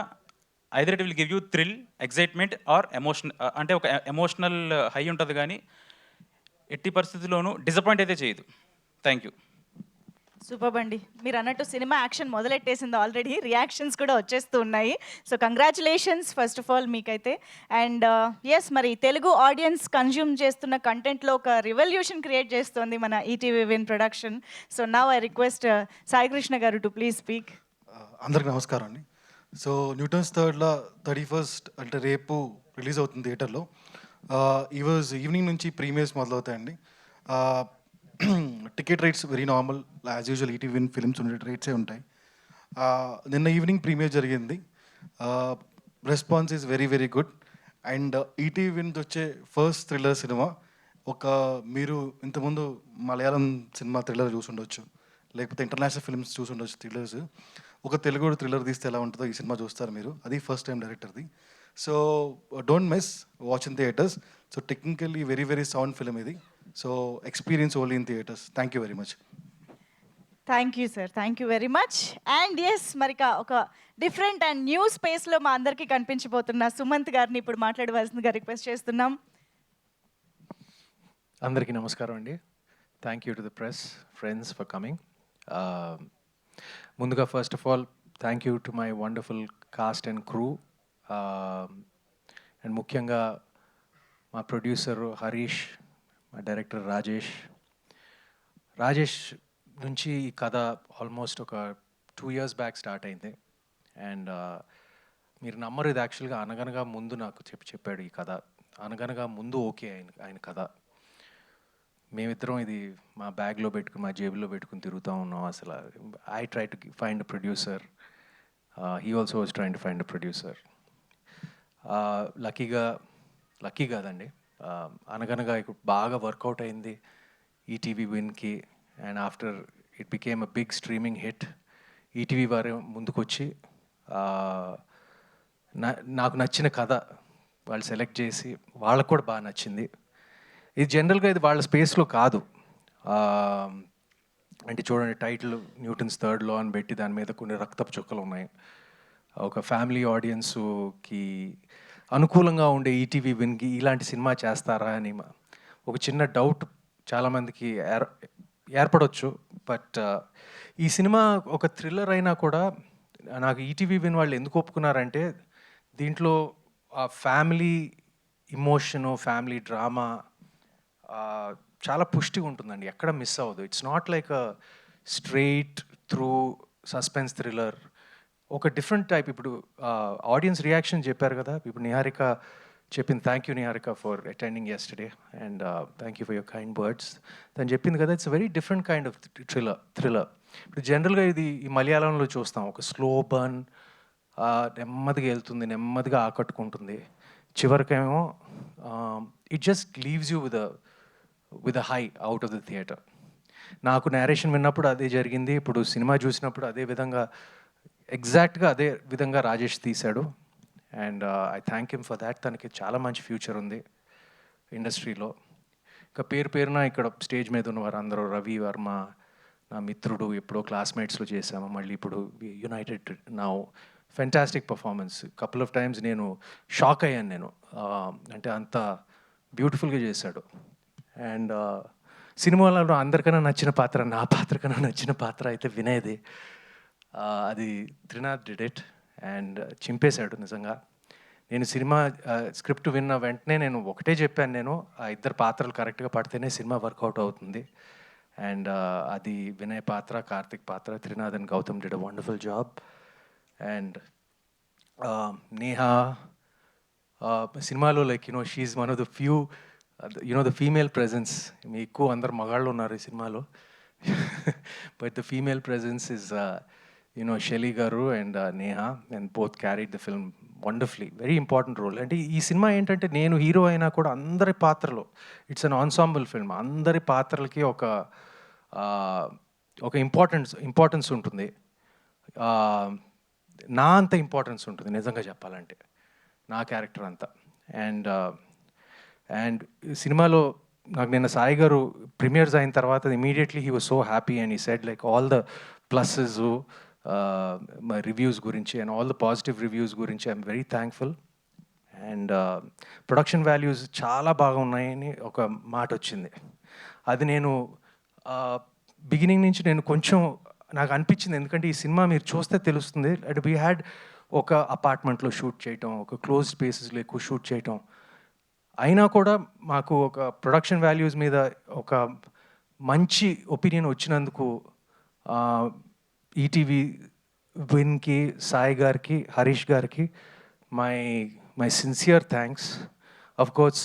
either it will give you thrill, excitement or emotion, అంటే ఒక ఎమోషనల్ హై ఉంటుంది, కానీ ఎట్టి పరిస్థితుల్లోనూ డిసప్పాయింట్ అయితే చేయదు. Thank you. సూపర్ అండి. మీరు అన్నట్టు సినిమా యాక్షన్ మొదలెట్టేసింది ఆల్రెడీ, రియాక్షన్స్ కూడా వచ్చేస్తూ ఉన్నాయి. So congratulations first of all మీకైతే. అండ్ ఎస్, మరి తెలుగు ఆడియన్స్ కన్జ్యూమ్ చేస్తున్న కంటెంట్లో ఒక రివల్యూషన్ క్రియేట్ చేస్తుంది మన ETV win production. So now I request Sai Krishna గారు టు ప్లీజ్ స్పీక్. అందరికి నమస్కారం అండి. సో న్యూటన్స్ థర్డ్లో 31st అంటే రేపు రిలీజ్ అవుతుంది థియేటర్లో. ఈవినింగ్ నుంచి ప్రీమియర్స్ మొదలవుతాయండి. Ticket rates very normal, as usual ETV Win films ఉండే రేట్సే ఉంటాయి. నిన్న ఈవినింగ్ ప్రీమియర్ జరిగింది. Response is very very good. And ETV Win వచ్చే ఫస్ట్ థ్రిల్లర్ సినిమా. మీరు ఇంతకుముందు మలయాళం సినిమా థ్రిల్లర్ చూసుండొచ్చు, లేకపోతే ఇంటర్నేషనల్ ఫిల్మ్స్ చూసుండొచ్చు థ్రిల్లర్స్. ఒక తెలుగు థ్రిల్లర్ తీస్తే ఎలా ఉంటుందో ఈ సినిమా చూస్తారు మీరు. అది ఫస్ట్ టైం డైరెక్టర్ది. So don't miss watch in theatres. So technically very very sound film ఇది. So experience only in theatres. Thank you very much. Thank you sir, thank you very much. And yes, మరి ఒక different and new స్పేస్లో మా అందరికీ కనిపించబోతున్న సుమంత్ గారిని ఇప్పుడు మాట్లాడవలసిందిగా request చేస్తున్నాం. అందరికీ నమస్కారం అండి. Thank you to the press friends for coming. ముందుగా first of all thank you to my wonderful cast and crew. And ముఖ్యంగా మా ప్రొడ్యూసర్ హరీష్, మా డైరెక్టర్ రాజేష్ నుంచి ఈ కథ ఆల్మోస్ట్ ఒక 2 years బ్యాక్ స్టార్ట్ అయింది. అండ్ మీరు నమ్మరు, ఇది యాక్చువల్గా అనగనగా ముందు నాకు చెప్పాడు ఈ కథ. అనగనగా ముందు ఓకే ఆయన కథ. మేమిద్దరం ఇది మా బ్యాగ్లో పెట్టుకుని, మా జేబులో పెట్టుకుని తిరుగుతూ ఉన్నాం. అసలు I try to find a producer, he also was trying to find a producer. Lucky కాదండి, అనగనగా ఇప్పుడు బాగా వర్కౌట్ అయింది ఈటీవీ విన్కి. And after it became a big streaming hit. ETV వారు ముందుకొచ్చి నాకు నచ్చిన కథ వాళ్ళు సెలెక్ట్ చేసి, వాళ్ళకు కూడా బాగా నచ్చింది. ఇది జనరల్గా ఇది వాళ్ళ స్పేస్లో కాదు. అంటే చూడండి, టైటిల్ న్యూటన్స్ థర్డ్ లా అని పెట్టి దాని మీద కొన్ని రక్తపు చుక్కలు ఉన్నాయి. ఒక ఫ్యామిలీ ఆడియన్స్కి అనుకూలంగా ఉండే ఈటీవీ విన్కి ఇలాంటి సినిమా చేస్తారా అని ఒక చిన్న డౌట్ చాలామందికి ఏర్పడవచ్చు. బట్ ఈ సినిమా ఒక థ్రిల్లర్ అయినా కూడా నాకు ఈటీవీ విన్ వాళ్ళు ఎందుకు ఒప్పుకున్నారంటే, దీంట్లో ఆ ఫ్యామిలీ ఇమోషను, ఫ్యామిలీ డ్రామా చాలా పుష్టిగా ఉంటుందండి, ఎక్కడ మిస్ అవ్వదు. It's not like a straight through suspense thriller, ఒక డిఫరెంట్ టైప్. ఇప్పుడు ఆడియన్స్ రియాక్షన్ చెప్పారు కదా, ఇప్పుడు నిహారిక చెప్పింది. Thank you Niharika for attending yesterday and thank you for your kind words. తను చెప్పింది కదా, it's very different kind of thriller. ఇప్పుడు జనరల్గా ఇది ఈ మలయాళంలో చూస్తాం, ఒక స్లో బర్న్, నెమ్మదిగా వెళ్తుంది, నెమ్మదిగా ఆకట్టుకుంటుంది, చివరికేమో it just leaves you with a high out of the theatre. నాకు నేరేషన్ విన్నప్పుడు అదే జరిగింది, ఇప్పుడు సినిమా చూసినప్పుడు అదే విధంగా, ఎగ్జాక్ట్గా అదే విధంగా రాజేష్ తీశాడు. And I thank him for that. తనకి చాలా మంచి ఫ్యూచర్ ఉంది ఇండస్ట్రీలో. ఇంకా పేరున ఇక్కడ స్టేజ్ మీద ఉన్నవారు అందరూ, రవి వర్మ నా మిత్రుడు, ఎప్పుడో క్లాస్మేట్స్లో చేశాము, మళ్ళీ ఇప్పుడు United now. Fantastic performance. Couple of times నేను షాక్ అయ్యాను నేను, అంటే అంత బ్యూటిఫుల్గా చేశాడు. అండ్ సినిమాలో అందరికన్నా నచ్చిన పాత్ర, నా పాత్ర కన్నా నచ్చిన పాత్ర అయితే వినయ్ది. అది త్రినాథ్ డిడ్ ఇట్ అండ్ చింపేశాడు నిజంగా. నేను సినిమా స్క్రిప్ట్ విన్న వెంటనే నేను ఒకటే చెప్పాను, నేను ఆ ఇద్దరు పాత్రలు కరెక్ట్గా పడితేనే సినిమా వర్కౌట్ అవుతుంది. అండ్ అది వినయ్ పాత్ర, కార్తిక్ పాత్ర, Trinath and Gautam did a wonderful job. And Neha సినిమాలో like she one of the few the female presence. మీ ఎక్కువ అందరు మగాళ్ళు ఉన్నారు ఈ సినిమాలో, but the female presence is Shelly garu and Neha, and both carried the film wonderfully. Very important role. అంటే ఈ సినిమా ఏంటంటే, నేను హీరో అయినా కూడా అందరి పాత్రలు, ఇట్స్ అన్ ఆన్సాంబుల్ ఫిల్మ్, అందరి పాత్రలకి ఒక ఇంపార్టెన్స్ ఉంటుంది. నా అంత ఇంపార్టెన్స్ ఉంటుంది నిజంగా చెప్పాలంటే. నా క్యారెక్టర్ అంతా. అండ్ సినిమాలో నాకు నిన్న సాయి గారు ప్రీమియర్స్ అయిన తర్వాత immediately he was so happy and he said like all the pluses మా రివ్యూస్ గురించి and all the positive reviews గురించి I'm very thankful. And production values చాలా బాగా ఉన్నాయని ఒక మాట వచ్చింది. అది నేను బిగినింగ్ నుంచి నేను కొంచెం నాకు అనిపించింది, ఎందుకంటే ఈ సినిమా మీరు చూస్తే తెలుస్తుంది. అండ్ వీ హ్యాడ్ ఒక అపార్ట్మెంట్లో షూట్ చేయటం, ఒక క్లోజ్ స్పేసెస్లో ఎక్కువ షూట్ చేయటం, అయినా కూడా మాకు ఒక ప్రొడక్షన్ వాల్యూస్ మీద ఒక మంచి ఒపీనియన్ వచ్చినందుకు ఈటీవీ విన్కి, సాయి గారికి, హరీష్ గారికి my sincere thanks. Of course,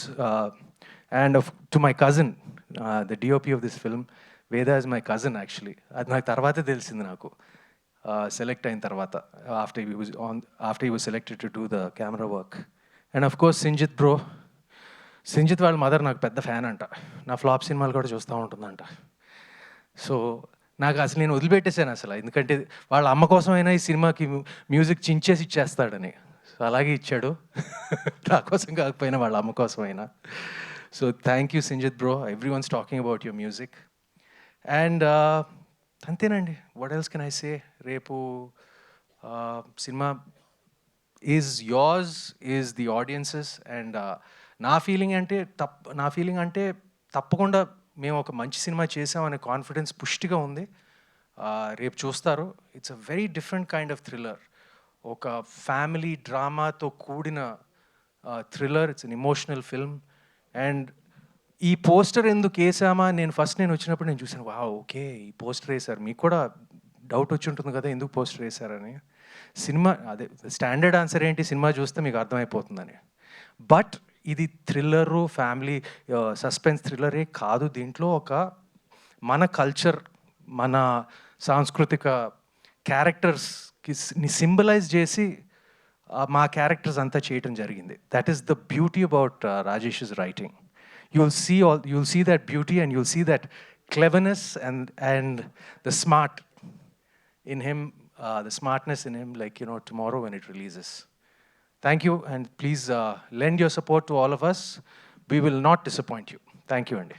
and to my cousin, the DOP of this film, Veda is my cousin actually. అది నాకు తర్వాతే తెలిసింది, నాకు సెలెక్ట్ అయిన తర్వాత, after he was selected to do the camera work. And of course Sinjit bro, Sinjith వాళ్ళ mother నాకు పెద్ద ఫ్యాన్ అంట, నా ఫ్లాప్ సినిమాలు కూడా చూస్తూ ఉంటుందంట. సో నాకు అసలు నేను వదిలిపెట్టేశాను అసలు, ఎందుకంటే వాళ్ళ అమ్మ కోసమైనా ఈ సినిమాకి మ్యూజిక్ చించేసి ఇచ్చేస్తాడని. సో అలాగే ఇచ్చాడు, నా కోసం కాకపోయినా వాళ్ళ అమ్మ కోసమైనా. So thank you Sinjith bro, everyone's talking about your music. And అంతేనండి, what else can I say. రేపు సినిమా is yours, is the audiences. And నా ఫీలింగ్ అంటే తప్పకుండా మేము ఒక మంచి సినిమా చేసామనే కాన్ఫిడెన్స్ పుష్టిగా ఉంది. రేపు చూస్తారు. It's a very different kind of thriller, ఒక ఫ్యామిలీ డ్రామాతో కూడిన thriller. It's an emotional film. And ఈ పోస్టర్ ఎందుకు వేసామా, నేను వచ్చినప్పుడు నేను చూసాను, వా ఓకే ఈ పోస్టర్ వేశారు. మీకు కూడా డౌట్ వచ్చి ఉంటుంది కదా ఎందుకు పోస్టర్ వేశారని. సినిమా అదే స్టాండర్డ్ ఆన్సర్ ఏంటి, సినిమా చూస్తే మీకు అర్థమైపోతుందని. బట్ ఇది థ్రిల్లరు, ఫ్యామిలీ సస్పెన్స్ థ్రిల్లరే కాదు. దీంట్లో ఒక మన కల్చర్, మన సాంస్కృతిక క్యారెక్టర్స్కి సింబలైజ్ చేసి మా క్యారెక్టర్స్ అంతా చేయటం జరిగింది. That is the beauty about Rajesh's writing. You'll see that beauty and you'll see that cleverness and the smart in him, the smartness in him, like, you know, tomorrow when it releases. Thank you, and please lend your support to all of us. We will not disappoint you. Thank you, Andy.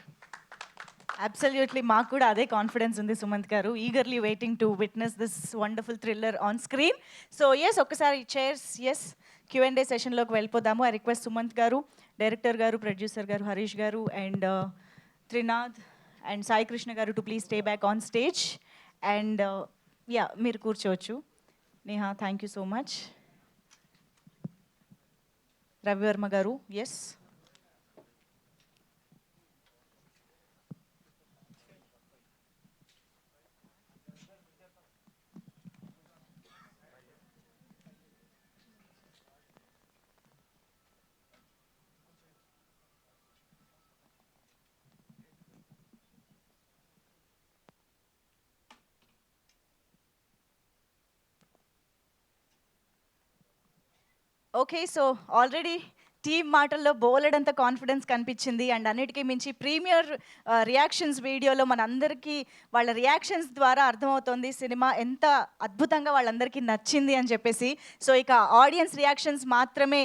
Absolutely, మాకు కూడా అదే confidence ఉంది సుమంత్ గారు. Eagerly waiting to witness this wonderful thriller on screen. So yes, ఒక్కసారి cheers, yes Q&A సెషన్లోకి వెళ్ళిపోదాము. I request Sumanth గారు, director గారు, ప్రొడ్యూసర్ గారు, హరీష్ గారు, అండ్ త్రినాథ్ అండ్ సాయి కృష్ణ గారు to please stay back on stage. And yeah, మీరు కూర్చోవచ్చు. Neha, thank you so much. Ravivarma గారు, yes. Okay, so already team మాటల్లో బోలెడంత కాన్ఫిడెన్స్ కనిపించింది. అండ్ అన్నిటికీ మించి ప్రీమియర్ రియాక్షన్స్ వీడియోలో మనందరికీ వాళ్ళ రియాక్షన్స్ ద్వారా అర్థమవుతోంది సినిమా ఎంత అద్భుతంగా వాళ్ళందరికీ నచ్చింది అని చెప్పేసి. సో ఇక ఆడియన్స్ రియాక్షన్స్ మాత్రమే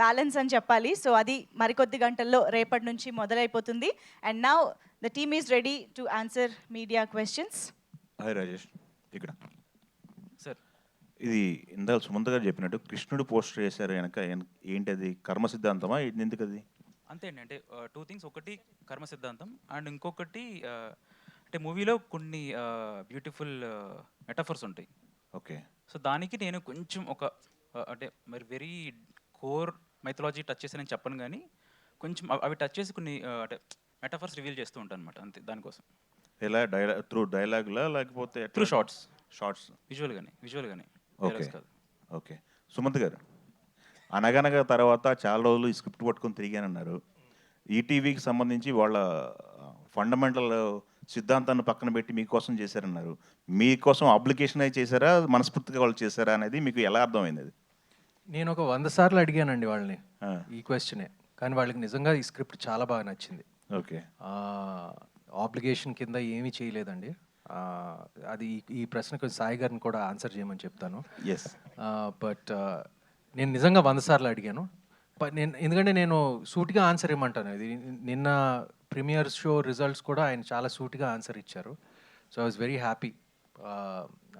బ్యాలెన్స్ అని చెప్పాలి. సో అది మరికొద్ది గంటల్లో రేపటి నుంచి మొదలైపోతుంది. And now the team is ready to answer media questions. Hi Rajesh, ఇక్కడ సార్, ఇది ఇందాక సుమంత్ గారు చెప్పినట్టు కృష్ణుడు పోస్టర్ వేశారు వెనక, ఏంటి అది కర్మ సిద్ధాంతమా, ఎందుకు అది? అంతే అండి, అంటే 2 థింగ్స్. ఒకటి కర్మ సిద్ధాంతం, అండ్ ఇంకొకటి అంటే మూవీలో కొన్ని బ్యూటిఫుల్ మెటాఫర్స్ ఉంటాయి. ఓకే. సో దానికి నేను కొంచెం ఒక అంటే మరి వెరీ కోర్ మైథాలజీ టచ్ చేసి నేను చెప్పను, కానీ కొంచెం అవి టచ్ చేసి కొన్ని అంటే మెటాఫర్స్ రివీల్ చేస్తూ ఉంటాను అనమాట, అంతే. దానికోసం ఎలా త్రూ డైలాగ్లా లేకపోతే త్రూ షార్ట్స్ విజువల్గానే. Okay okay. సుమంత్ గారు, అనగనగా తర్వాత చాలా రోజులు ఈ స్క్రిప్ట్ పట్టుకొని తిరిగానన్నారు. ఈటీవీకి సంబంధించి వాళ్ళ ఫండమెంటల్ సిద్ధాంతాన్ని పక్కన పెట్టి మీకోసం చేశారన్నారు. మీకోసం అప్లికేషన్ అయితే చేశారా, మనస్ఫూర్తిగా వాళ్ళు చేశారా అనేది మీకు ఎలా అర్థమైంది? అది నేను ఒక 100 సార్లు అడిగానండి వాళ్ళని ఈ క్వశ్చనే, కానీ వాళ్ళకి నిజంగా ఈ స్క్రిప్ట్ చాలా బాగా నచ్చింది. ఓకే. ఆబ్లిగేషన్ కింద ఏమీ చేయలేదండి. అది ఈ ప్రశ్నకు సాయి గారిని కూడా ఆన్సర్ చేయమని చెప్తాను. ఎస్. బట్ నేను నిజంగా 100 సార్లు అడిగాను. నేను ఎందుకంటే నేను సూటిగా ఆన్సర్ ఇవ్వమంటాను. ఇది నిన్న ప్రీమియర్ షో రిజల్ట్స్ కూడా ఆయన చాలా సూటిగా ఆన్సర్ ఇచ్చారు. So I was very happy.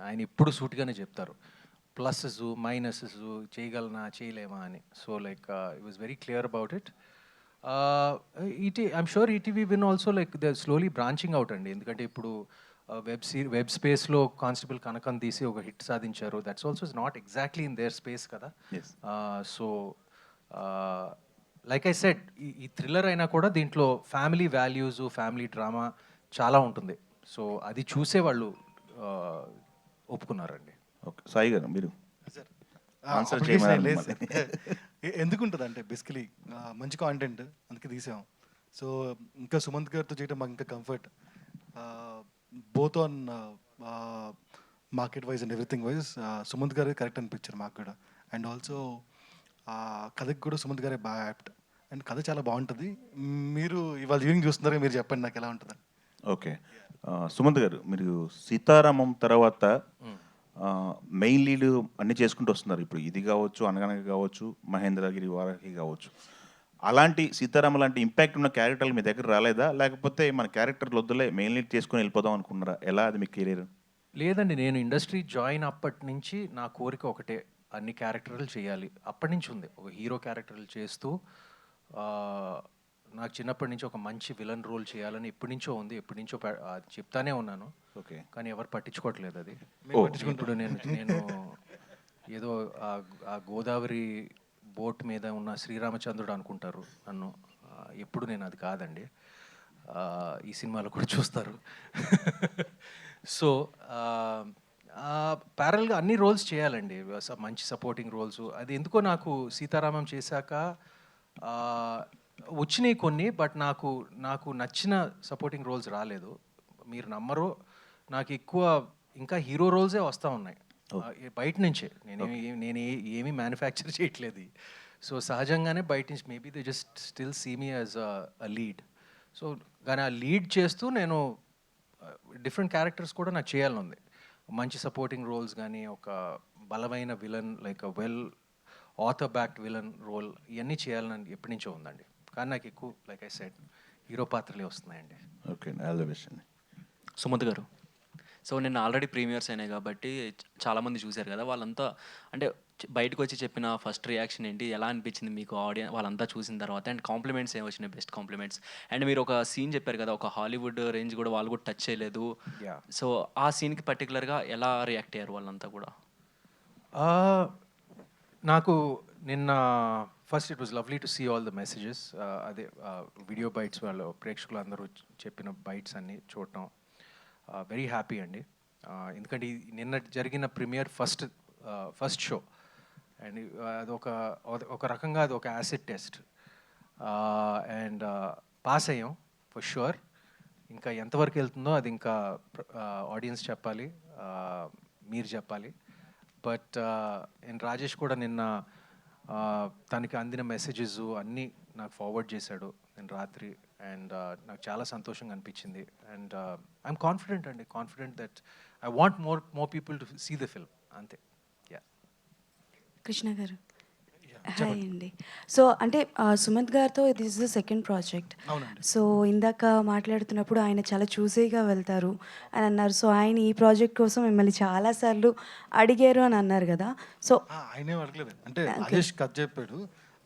ఆయన ఎప్పుడు సూటిగానే చెప్తారు. ప్లసెస్, మైనసెస్, చేయగలనా చేయలేమా అని. So like it was very clear about it. I'm sure ETV win also like they slowly branching out అండి. ఎందుకంటే ఇప్పుడు వెబ్ స్పేస్లో కానిస్టేబుల్ కనకం తీసి ఒక హిట్ సాధించారు. That's also is not exactly in there space కదా. సో లైక్ ఐ సెడ్, ఈ thriller అయినా కూడా దీంట్లో ఫ్యామిలీ వాల్యూస్, ఫ్యామిలీ డ్రామా చాలా ఉంటుంది. సో అది చూసే వాళ్ళు ఒప్పుకున్నారండి. ఓకే, సాయి గారు మీరు ఆన్సర్ ఎందుకుంటుంది అంటే బేసికలీ మంచి కాంటెంట్ అందుకే తీసాం. సో ఇంకా సుమంత్ గారితో చేయడం మాకు ఇంకా comfort, both on market wise and everything wise. Sumanth గారే కరెక్ట్ అనిపించారు మాకు కూడా. అండ్ ఆల్సో కథకి కూడా సుమంత్ గారే బాగా యాప్ట్. అండ్ కథ చాలా బాగుంటుంది. మీరు ఇవాళ ఈవినింగ్ చూస్తున్నారా, మీరు చెప్పండి నాకు ఎలా ఉంటుంది. ఓకే, సుమంత్ గారు మీరు సీతారామం తర్వాత మెయిన్ లీడ్ అన్నీ చేసుకుంటూ వస్తున్నారు. ఇప్పుడు ఇది కావచ్చు, అనగనగ కావచ్చు, మహేంద్రగిరి వారాహి కావచ్చు. అలాంటి సీతారామ లాంటి ఇంపాక్ట్ ఉన్న క్యారెక్టర్లు మీ దగ్గర రాలేదా? లేకపోతే మన క్యారెక్టర్లు వద్దులే మెయిన్ లీడ్ చేసుకుని వెళ్ళిపోదాం అనుకున్నారా? ఎలా అది మీ కెరీర్? లేదండి, నేను ఇండస్ట్రీ జాయిన్ అప్పటి నుంచి నా కోరిక ఒకటే, అన్ని క్యారెక్టర్లు చేయాలి. అప్పటి నుంచి ఉంది, ఒక హీరో క్యారెక్టర్లు చేస్తూ నాకు చిన్నప్పటి నుంచి ఒక మంచి విలన్ రోల్ చేయాలని ఎప్పటి నుంచో ఉంది. ఎప్పటి నుంచో చెప్తానే ఉన్నాను. ఓకే, కానీ ఎవరు పట్టించుకోవట్లేదు అది. ఇప్పుడు నేను ఏదో ఆ గోదావరి బోట్ మీద ఉన్న శ్రీరామచంద్రుడు అనుకుంటారు నన్ను. ఎప్పుడు నేను అది కాదండి. ఈ సినిమాలో కూడా చూస్తారు. సో ప్యారల్గా అన్ని రోల్స్ చేయాలండి, మంచి సపోర్టింగ్ రోల్స్. అది ఎందుకో నాకు సీతారామం చేశాక వచ్చినాయి కొన్ని, బట్ నాకు నచ్చిన సపోర్టింగ్ రోల్స్ రాలేదు. మీరు నమ్మరు, నాకు ఎక్కువ ఇంకా హీరో రోల్సే వస్తూ ఉన్నాయి బయట నుంచే. నేను ఏమీ మ్యానుఫ్యాక్చర్ చేయట్లేదు. సో సహజంగానే బయట నుంచి maybe they just still see me as a lead. So కానీ ఆ లీడ్ చేస్తూ నేను డిఫరెంట్ క్యారెక్టర్స్ కూడా నాకు చేయాలని ఉంది. మంచి సపోర్టింగ్ రోల్స్ కానీ, ఒక బలమైన villain, like well author backed villain role, ఇవన్నీ చేయాలని ఎప్పటి నుంచో ఉందండి. కానీ నాకు ఎక్కువ లైక్ ఐ సెడ్ హీరో పాత్రలే వస్తున్నాయండి. ఓకే, ఆల్ ది బెస్ట్ అండి. సుమంత్ గారు, సో నిన్న ఆల్రెడీ ప్రీమియర్స్ అయినాయి కాబట్టి చాలామంది చూశారు కదా, వాళ్ళంతా అంటే బయటకు వచ్చి చెప్పిన ఫస్ట్ రియాక్షన్ ఏంటి, ఎలా అనిపించింది మీకు ఆడియన్స్ వాళ్ళంతా చూసిన తర్వాత? అండ్ కాంప్లిమెంట్స్ ఏమి వచ్చినాయి, బెస్ట్ కాంప్లిమెంట్స్? అండ్ మీరు ఒక సీన్ చెప్పారు కదా, ఒక హాలీవుడ్ రేంజ్ కూడా వాళ్ళు కూడా టచ్ చేయలేదు. సో ఆ సీన్కి పర్టికులర్గా ఎలా రియాక్ట్ అయ్యారు వాళ్ళంతా కూడా? నాకు నిన్న first it was lovely to see all the messages. అదే వీడియో బైట్స్ వాళ్ళు ప్రేక్షకులు అందరూ చెప్పిన బైట్స్ అన్నీ చూడటం వెరీ హ్యాపీ అండి. ఎందుకంటే నిన్న జరిగిన ప్రీమియర్ ఫస్ట్ షో, అండ్ అదొక రకంగా అది ఒక యాసిడ్ టెస్ట్. అండ్ పాస్ అయ్యాం ఫర్ షూర్. ఇంకా ఎంతవరకు వెళ్తుందో అది ఇంకా ఆడియన్స్ చెప్పాలి, మీరు చెప్పాలి. బట్ అండ్ రాజేష్ కూడా నిన్న తనకి అందిన మెసేజెస్ అన్నీ నాకు ఫార్వర్డ్ చేశాడు నేను రాత్రి. అండ్ నాకు చాలా సంతోషంగా అనిపించింది. And I'm confident that I want more people to see the film, అంతే. కృష్ణ గారు, హాయ్ అండి. సో అంటే సుమంత్ గారితో ఇది is the second project. So ఇందాక మాట్లాడుతున్నప్పుడు ఆయన చాలా చూసేగా వెళ్తారు అని అన్నారు. సో ఆయన ఈ ప్రాజెక్ట్ కోసం మిమ్మల్ని చాలాసార్లు అడిగారు అని అన్నారు కదా. సో ఆయనే అడగలేదు, అంటే రాజేష్ కథ చెప్పాడు.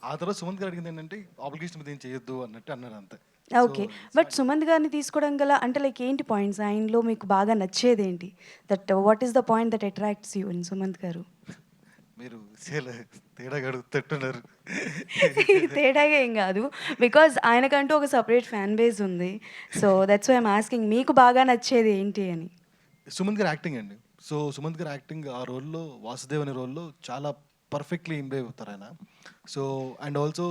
ఆ తర్వాత సుమంత్ గారు అడిగింది ఏంటంటే ఆబ్లిగేషన్ మీద ఏం చేయొద్దు అన్నట్టు అన్నారు, అంతే. ఓకే, బట్ సుమంత్ గారిని తీసుకోవడం గల అంటే లైక్ ఏంటి పాయింట్స్ ఆయనలో మీకు బాగా నచ్చేది ఏంటి? That what is the point that attracts you in Sumanth గారు? మీరు తేడాగా అడుగుతున్నారు. తేడాగా ఏం కాదు, బికాజ్ ఆయనకంటూ ఒక సపరేట్ ఫ్యాన్ బేస్ ఉంది. So that's why I'm asking మీకు బాగా నచ్చేది ఏంటి అని. సుమంత్ గారు యాక్టింగ్ అండి. సో సుమంత్ గారు యాక్టింగ్ ఆ రోల్లో, వాసుదేవ్ అనే రోల్లో చాలా పర్ఫెక్ట్లీ ఇంప్రూవ్ అవుతారు ఆయన. సో అండ్ ఆల్సో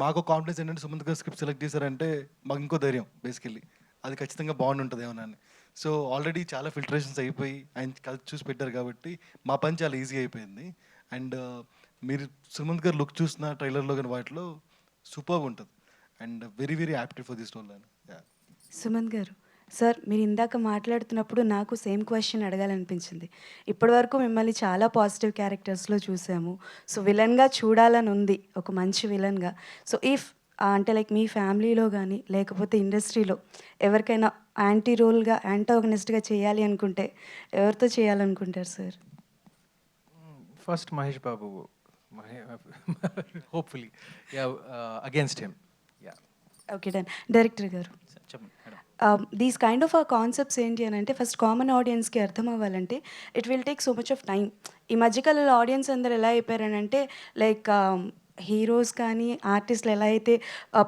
మాకు కాన్ఫిడెన్స్ ఏంటంటే సుమంత్ గారు స్క్రిప్ట్ సెలెక్ట్ చేశారంటే మాకు ఇంకో ధైర్యం, బేసికల్లీ అది ఖచ్చితంగా బాగుంటుంది ఏమన్నా అని. సో ఆల్రెడీ చాలా ఫిల్టరేషన్స్ అయిపోయి ఆయన కలిసి చూసి పెట్టారు కాబట్టి మా పని చాలా ఈజీ అయిపోయింది. అండ్ మీరు సుమంత్ గారు లుక్ చూసిన ట్రైలర్లో కానీ వాటిలో సూపర్గా ఉంటుంది. And very adapted for this role అని. సుమంత్ గారు, సార్ మీరు ఇందాక మాట్లాడుతున్నప్పుడు నాకు సేమ్ క్వశ్చన్ అడగాలనిపించింది. ఇప్పటివరకు మిమ్మల్ని చాలా పాజిటివ్ క్యారెక్టర్స్‌లో చూసాము. సో విలన్‌గా చూడాలని ఉంది. ఒక మంచి విలన్‌గా. సో ఇఫ్ అంటే లైక్ మీ ఫ్యామిలీలో గానీ, లేకపోతే ఇండస్ట్రీలో ఎవరికైనా యాంటీ రోల్‌గా, యాంటాగనిస్ట్‌గా చేయాలి అనుకుంటే ఎవరితో చేయాలనుకుంటారు sir? First Mahesh Babu, hopefully against him. Yeah. Okay done. Director గారు, చెప్పండి madam. These kind of concepts ఏంటి అని అంటే ఫస్ట్ కామన్ ఆడియన్స్కి అర్థం అవ్వాలంటే it will take so much of time. ఈ మధ్యకాలంలో ఆడియన్స్ అందరు ఎలా అయిపోయారనంటే లైక్ హీరోస్ కానీ ఆర్టిస్టులు ఎలా అయితే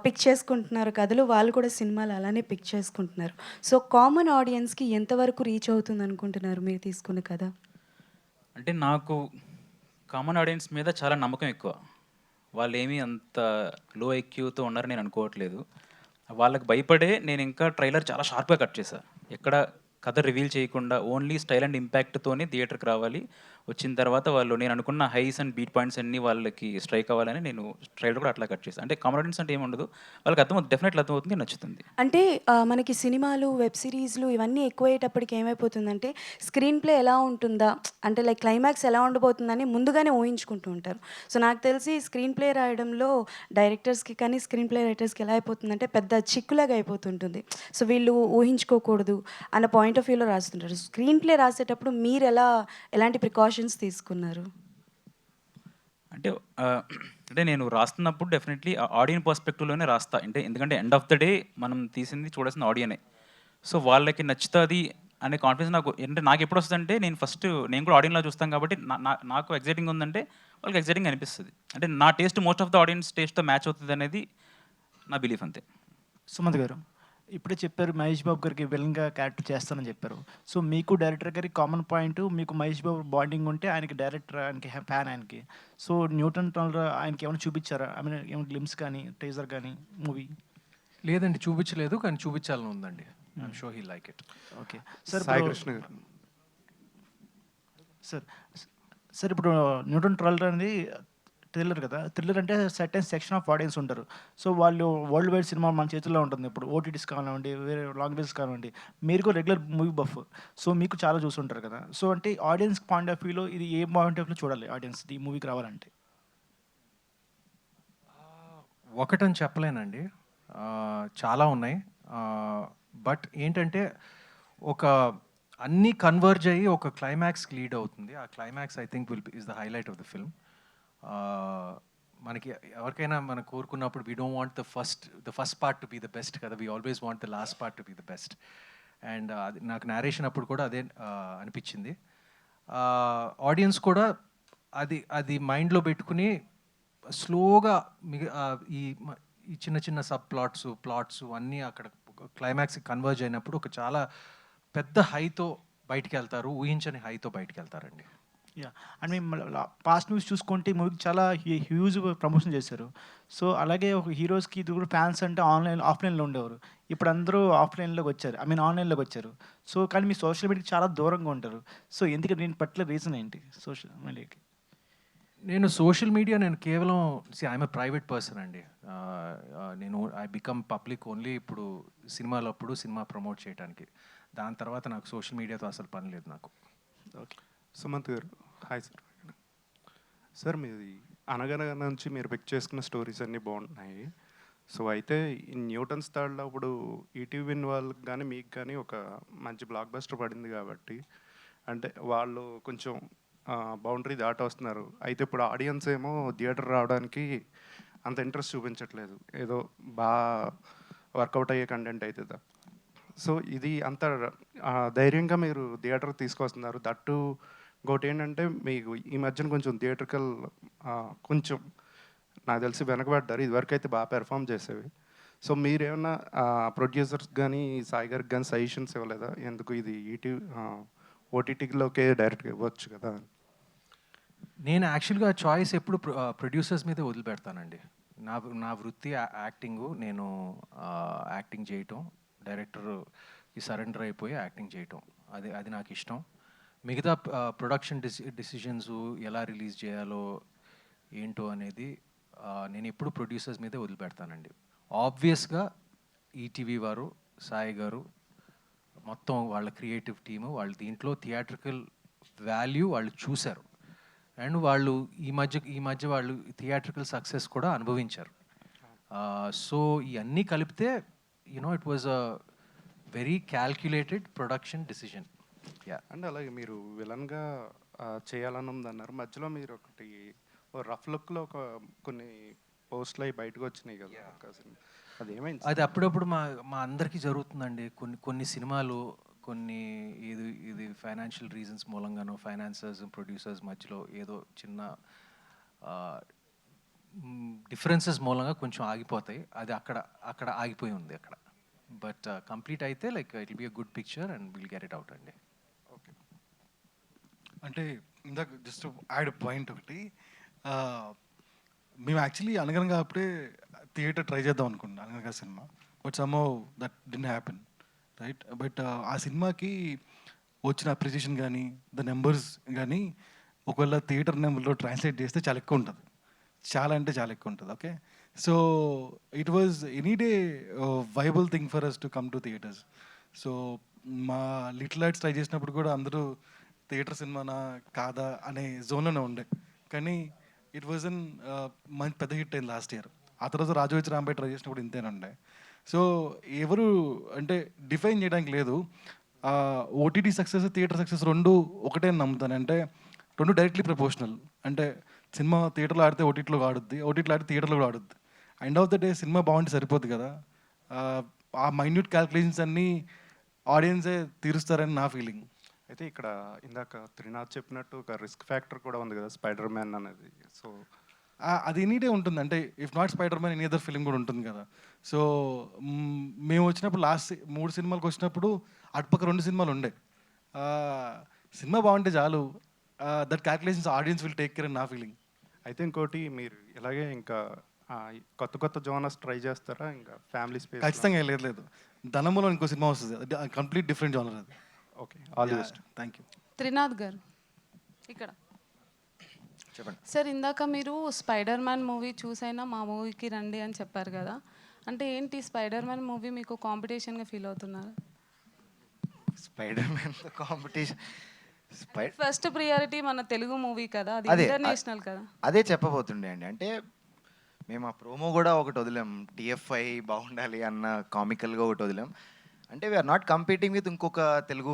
పిక్ చేసుకుంటున్నారో కథలు, వాళ్ళు కూడా సినిమాలు అలానే పిక్ చేసుకుంటున్నారు. సో కామన్ ఆడియన్స్కి ఎంతవరకు రీచ్ అవుతుంది అనుకుంటున్నారు మీరు తీసుకున్న కథ? అంటే నాకు కామన్ ఆడియన్స్ మీద చాలా నమ్మకం ఎక్కువ. వాళ్ళు ఏమీ అంత లో ఐక్యూతో ఉన్నారని నేను అనుకోవట్లేదు. వాళ్ళకి భయపడే నేను ఇంకా ట్రైలర్ చాలా షార్ప్గా కట్ చేశాను. ఎక్కడ కథ రివీల్ చేయకుండా ఓన్లీ స్టైల్ అండ్ ఇంపాక్ట్తోనే థియేటర్కి రావాలి. వచ్చిన తర్వాత వాళ్ళు నేను అనుకున్న హైస్ అండ్ బీట్ పాయింట్స్ అన్నీ వాళ్ళకి స్ట్రైక్ అవ్వాలని నేను ట్రైలర్ కూడా అట్లా కట్ చేశాను. అంటే కామన్ ఆడియన్స్ అంటే ఏమి ఉండదు, వాళ్ళకి అర్థమవుతుంది, డెఫినెట్లీ అర్థమవుతుంది, నచ్చుతుంది. అంటే మనకి సినిమాలు, వెబ్ సిరీస్లు ఇవన్నీ ఎక్కువయ్యేటప్పటికి ఏమైపోతుందంటే స్క్రీన్ ప్లే ఎలా ఉంటుందా, అంటే లైక్ క్లైమాక్స్ ఎలా ఉండబోతుందని ముందుగానే ఊహించుకుంటూ ఉంటారు. సో నాకు తెలిసి స్క్రీన్ ప్లే రాయడంలో డైరెక్టర్స్కి కానీ స్క్రీన్ ప్లే రైటర్స్కి ఎలా అయిపోతుందంటే పెద్ద చిక్కులాగా అయిపోతుంటుంది. సో వీళ్ళు ఊహించుకోకూడదు అన్న పాయింట్ ఆఫ్ వ్యూలో రాస్తుంటారు. స్క్రీన్ ప్లే రాసేటప్పుడు మీరు ఎలాంటి ప్రికాషన్స్ తీసుకున్నారు? అంటే నేను రాస్తున్నప్పుడు డెఫినెట్లీ ఆడియన్ పర్స్పెక్టివ్లోనే రాస్తా. ఎందుకంటే ఎండ్ ఆఫ్ ద డే మనం తీసింది చూడాల్సిన ఆడియనే. సో వాళ్ళకి నచ్చుతుంది అనే కాన్ఫిడెన్స్ నాకు ఎప్పుడు వస్తుందంటే నేను కూడా ఆడియన్లో చూస్తాను కాబట్టి నాకు ఎగ్జైటింగ్ ఉందంటే వాళ్ళకి ఎగ్జైటింగ్ అనిపిస్తుంది. అంటే నా taste most of the audience టేస్ట్తో మ్యాచ్ అవుతుంది అనేది నా బిలీఫ్ అంతే. సుమంత్ గారు, ఇప్పుడే చెప్పారు మహేష్ బాబు గారికి విలన్గా క్యారెక్టర్ చేస్తానని చెప్పారు. సో మీకు డైరెక్టర్ గారికి కామన్ పాయింట్, మీకు మహేష్ బాబు బాండింగ్ ఉంటే ఆయనకి డైరెక్టర్, ఆయనకి ఫ్యాన్ ఆయనకి. సో న్యూటన్ టనల్ ఆయనకి ఏమైనా చూపించారా? ఐ మీన్ ఏమైనా గ్లిమ్స్ కానీ టీజర్ కానీ మూవీ? లేదండి, చూపించలేదు, కానీ చూపించాలని ఉందండి. I'm sure he like it. Okay sir. Sai Krishna గారు. సార్ ఇప్పుడు న్యూటన్ ట్రల్ అనేది థ్రిల్లర్ కదా. థ్రిల్లర్ అంటే సర్టెన్ సెక్షన్ ఆఫ్ ఆడియన్స్ ఉంటారు. సో వాళ్ళు వరల్డ్ వైడ్ సినిమా మన చేతుల్లో ఉంటుంది. ఇప్పుడు ఓటీటీస్ కానివ్వండి, వేరే లాంగ్వేజెస్ కానివ్వండి, మీరు కూడా రెగ్యులర్ మూవీ బఫ్. సో మీకు చాలా చూస్తుంటారు కదా. సో అంటే ఆడియన్స్ పాయింట్ ఆఫ్ వ్యూలో ఇది ఏ పాయింట్ ఆఫ్ వ్యూలో చూడాలి ఆడియన్స్ ఈ మూవీకి రావాలంటే? ఒకటని చెప్పలేనండి, చాలా ఉన్నాయి. బట్ ఏంటంటే ఒక అన్నీ కన్వర్జ్ అయ్యి ఒక క్లైమాక్స్కి లీడ్ అవుతుంది. ఆ climax I think is the highlight of the film. మనకి ఎవరికైనా మనం కోరుకున్నప్పుడు we don't want the first part to be the best కదా, we always want the last part to be the best. And అది నాకు narration అప్పుడు కూడా అదే అనిపించింది. ఆడియన్స్ కూడా అది మైండ్లో పెట్టుకుని స్లోగా ఈ చిన్న చిన్న సబ్ ప్లాట్స్ అన్నీ అక్కడ క్లైమాక్స్కి కన్వర్జ్ అయినప్పుడు ఒక చాలా పెద్ద హైతో బయటికి వెళ్తారు, ఊహించని హైతో బయటికి వెళ్తారండి. యా, అండ్ మేము పాస్ట్ న్యూస్ చూసుకుంటే ఈ మూవీకి చాలా హ్యూజ్ ప్రమోషన్ చేశారు. సో అలాగే ఒక హీరోస్కి ఇది కూడా ఫ్యాన్స్ అంటే ఆఫ్లైన్లో ఉండేవారు. ఇప్పుడు అందరూ ఆఫ్లైన్లోకి వచ్చారు, ఐ మీన్ ఆన్లైన్లోకి వచ్చారు. సో కానీ మీ సోషల్ మీడియాకి చాలా దూరంగా ఉంటారు. సో ఎందుకంటే దీని పట్ల రీజన్ ఏంటి సోషల్ మీడియాకి? నేను సోషల్ మీడియా కేవలం ఐఎమ్ ఎ ప్రైవేట్ పర్సన్ అండి. ఐ బికమ్ పబ్లిక్ ఓన్లీ ఇప్పుడు సినిమాలప్పుడు సినిమా ప్రమోట్ చేయడానికి. దాని తర్వాత నాకు సోషల్ మీడియాతో అసలు పని లేదు నాకు. ఓకే. సుమంత్ గారు, హాయ్ సార్. సార్ మీది అనగనగా నుంచి మీరు పిక్ చేసుకున్న స్టోరీస్ అన్నీ బాగుంటున్నాయి. సో అయితే ఈ న్యూటన్స్ థర్డ్లో ఇప్పుడు ఈటీవీ విన్ వాళ్ళకి కానీ మీకు కానీ ఒక మంచి బ్లాక్ బస్టర్ పడింది కాబట్టి అంటే వాళ్ళు కొంచెం బౌండరీ దాటి వస్తున్నారు. అయితే ఇప్పుడు ఆడియన్స్ ఏమో థియేటర్ రావడానికి అంత ఇంట్రెస్ట్ చూపించట్లేదు, ఏదో బాగా వర్కౌట్ అయ్యే కంటెంట్ అవుతుందా. సో ఇది అంత ధైర్యంగా మీరు థియేటర్ తీసుకొస్తున్నారు. దట్టు ఇంకోటి ఏంటంటే మీకు ఈ మధ్యన కొంచెం థియేటర్కల్ కొంచెం నాకు తెలిసి వెనకబడ్డారు, ఇదివరకు అయితే బాగా పెర్ఫామ్ చేసేవి. సో మీరేమన్నా ప్రొడ్యూసర్స్ కానీ సాయి గారికి కానీ సజెషన్స్ ఇవ్వలేదా, ఎందుకు ఇది ఓటీటీలోకే డైరెక్ట్గా ఇవ్వచ్చు కదా? నేను యాక్చువల్గా చాయిస్ ఎప్పుడు ప్రొడ్యూసర్స్ మీదే వదిలిపెడతానండి. నా వృత్తి యాక్టింగు. నేను యాక్టింగ్ చేయటం, డైరెక్టర్కి సరెండర్ అయిపోయి యాక్టింగ్ చేయటం, అది నాకు ఇష్టం. మిగతా ప్రొడక్షన్ డిసిషన్స్ ఎలా రిలీజ్ చేయాలో ఏంటో అనేది నేను ఎప్పుడు ప్రొడ్యూసర్స్ మీదే వదిలిపెడతానండి. ఆబ్వియస్గా ఈటీవీ వారు, సాయి గారు మొత్తం వాళ్ళ క్రియేటివ్ టీము వాళ్ళు దీంట్లో థియేట్రికల్ వాల్యూ వాళ్ళు చూశారు. అండ్ వాళ్ళు ఈ మధ్య వాళ్ళు థియేట్రికల్ సక్సెస్ కూడా అనుభవించారు. సో ఇవన్నీ కలిపితే it was a very calculated production decision. And అలాగే మీరు విలన్గా చేయాలని ఉందన్నారు. మధ్యలో మీరు ఒకటి రఫ్ లుక్లో కొన్ని పోస్టులు అవి బయటకు వచ్చినాయి కదా, అది ఏమైంది? అది అప్పుడప్పుడు మా అందరికీ జరుగుతుందండి. కొన్ని సినిమాలు ఇది ఫైనాన్షియల్ రీజన్స్ మూలంగానో ఫైనాన్సర్స్ ప్రొడ్యూసర్స్ మధ్యలో ఏదో చిన్న డిఫరెన్సెస్ మూలంగా కొంచెం ఆగిపోతాయి. అది అక్కడ ఆగిపోయి ఉంది అక్కడ. బట్ కంప్లీట్ అయితే like it will be a good picture and will get it out అండి. ఓకే, అంటే ఇందాక జస్ట్ యాడ్ పాయింట్ ఒకటి, మేము యాక్చువల్లీ అనగనగా అప్పుడే థియేటర్ ట్రై చేద్దాం అనుకున్నాం అనగనగా cinema. But somehow that didn't happen, right? But ఆ సినిమాకి వచ్చిన అప్రిసియేషన్ కానీ ద నెంబర్స్ కానీ ఒకవేళ థియేటర్ నెంబర్లో ట్రాన్స్లేట్ చేస్తే చాలా ఎక్కువ ఉంటుంది, చాలా అంటే చాలా ఎక్కువ ఉంటుంది. Okay, so it was any day viable thing for us to come to theatres. So మా లిటిల్ ఆర్ట్స్ ట్రై చేసినప్పుడు కూడా అందరూ థియేటర్ సినిమానా కాదా అనే జోన్లోనే ఉండే. కానీ ఇట్ వాజ్ అన్ మంచి పెద్ద హిట్ అయింది లాస్ట్ ఇయర్. ఆ తర్వాత రాజు వెడ్స్ రాంబాయ్ ట్రై చేసినప్పుడు ఇంతేనండే. సో ఎవరు అంటే డిఫైన్ చేయడానికి లేదు. ఓటీటీ సక్సెస్ థియేటర్ సక్సెస్ రెండు ఒకటే అని నమ్ముతాను. అంటే రెండు డైరెక్ట్లీ ప్రపోర్షనల్. అంటే సినిమా థియేటర్లో ఆడితే ఓటీటీలో ఆడుద్ది, ఓటీటీలో ఆడితే థియేటర్లో కూడా ఆడుద్ది. ఎండ్ ఆఫ్ ద డే సినిమా బాగుంటే సరిపోద్ది కదా. ఆ మైన్యూట్ క్యాల్కులేషన్స్ అన్నీ ఆడియన్సే తీరుస్తారని నా ఫీలింగ్. అయితే ఇక్కడ ఇందాక త్రినాథ్ చెప్పినట్టు ఒక రిస్క్ ఫ్యాక్టర్ కూడా ఉంది కదా స్పైడర్ మ్యాన్ అనేది. సో అది ఎనీ డే ఉంటుంది. అంటే if not spider man any other film కూడా ఉంటుంది కదా. సో మేము వచ్చినప్పుడు లాస్ట్ 3 సినిమాలకు వచ్చినప్పుడు అటుపక్క 2 సినిమాలు ఉండే. సినిమా బాగుంటే చాలు, that calculations audience will take care అని నా ఫీలింగ్. అయితే ఇంకోటి మీరు ఇలాగే ఇంకా కొత్త కొత్త జోనర్స్ ట్రై చేస్తారా? ఇంకా ఫ్యామిలీ స్పేస్ ఖచ్చితంగా లేదు. ధనములో ఇంకో సినిమా వస్తుంది, కంప్లీట్ డిఫరెంట్ జోనర్ అది. Okay, all the best. Thank you. Trinath గారు ఇక్కడ చెప్పండి సార్. ఇందాక మీరు స్పైడర్ మ్యాన్ మూవీ చూసైనా మా మూవీకి రండి అని చెప్పారు కదా. అంటే ఏంటి స్పైడర్ మ్యాన్ మూవీ మీకు కాంపిటీషన్గా ఫీల్ అవుతున్నారు? Spider man competition first priority మన తెలుగు మూవీ కదా, అది ఇంటర్నేషనల్ కదా. అదే చెప్పబోతుండే అండి. అంటే మేము ఆ ప్రోమో కూడా ఒకటి వదిలాం, టిఎఫ్ఐ బాగుండాలి అన్న కామికల్గా ఒకటి వదిలాం. అంటే వీఆర్ నాట్ కంపీటింగ్ విత్ ఇంకొక తెలుగు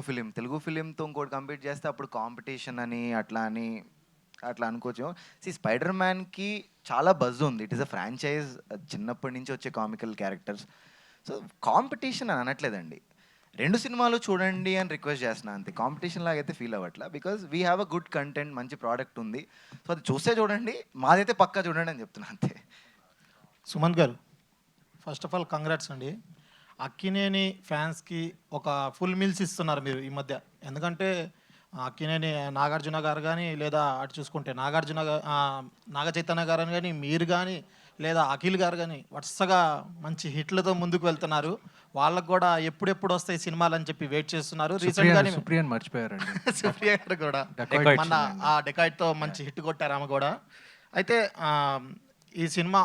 ఫిలింతో ఇంకోటి కంపీట్ చేస్తే అప్పుడు కాంపిటీషన్ అని అట్లా అనుకోవచ్చు. స్పైడర్ మ్యాన్కి చాలా బజ్ ఉంది. ఇట్ ఈస్ అ ఫ్రాంచైజ్, చిన్నప్పటి నుంచి వచ్చే కామికల్ క్యారెక్టర్స్. సో కాంపిటీషన్ అని అనట్లేదండి, 2 సినిమాలు చూడండి అని రిక్వెస్ట్ చేస్తున్నాను అంతే. కాంపిటీషన్ లాగైతే ఫీల్ అవ్వట్లా. Because we have a good content, మంచి ప్రోడక్ట్ ఉంది. సో అది చూస్తే చూడండి, మాదైతే పక్కా చూడండి అని చెప్తున్నాను అంతే. సుమంత్ గారు, ఫస్ట్ ఆఫ్ ఆల్ కంగ్రాట్స్ అండి. అక్కినేని ఫ్యాన్స్కి ఒక ఫుల్ మీల్స్ ఇస్తున్నారు మీరు ఈ మధ్య. ఎందుకంటే అక్కినేని నాగార్జున గారు కానీ, లేదా అటు చూసుకుంటే నాగ చైతన్య గారు కానీ, మీరు కానీ, లేదా అఖిల్ గారు కానీ వరుసగా మంచి హిట్లతో ముందుకు వెళ్తున్నారు. వాళ్ళకు కూడా ఎప్పుడెప్పుడు వస్తాయి సినిమాలు అని చెప్పి వెయిట్ చేస్తున్నారు. రీసెంట్గానే సుప్రియన్ మర్చిపోయారండి. సుప్రియ గారు కూడా మన ఆ డెకాయిట్తో మంచి హిట్ కొట్టారు ఆమె కూడా. అయితే ఈ సినిమా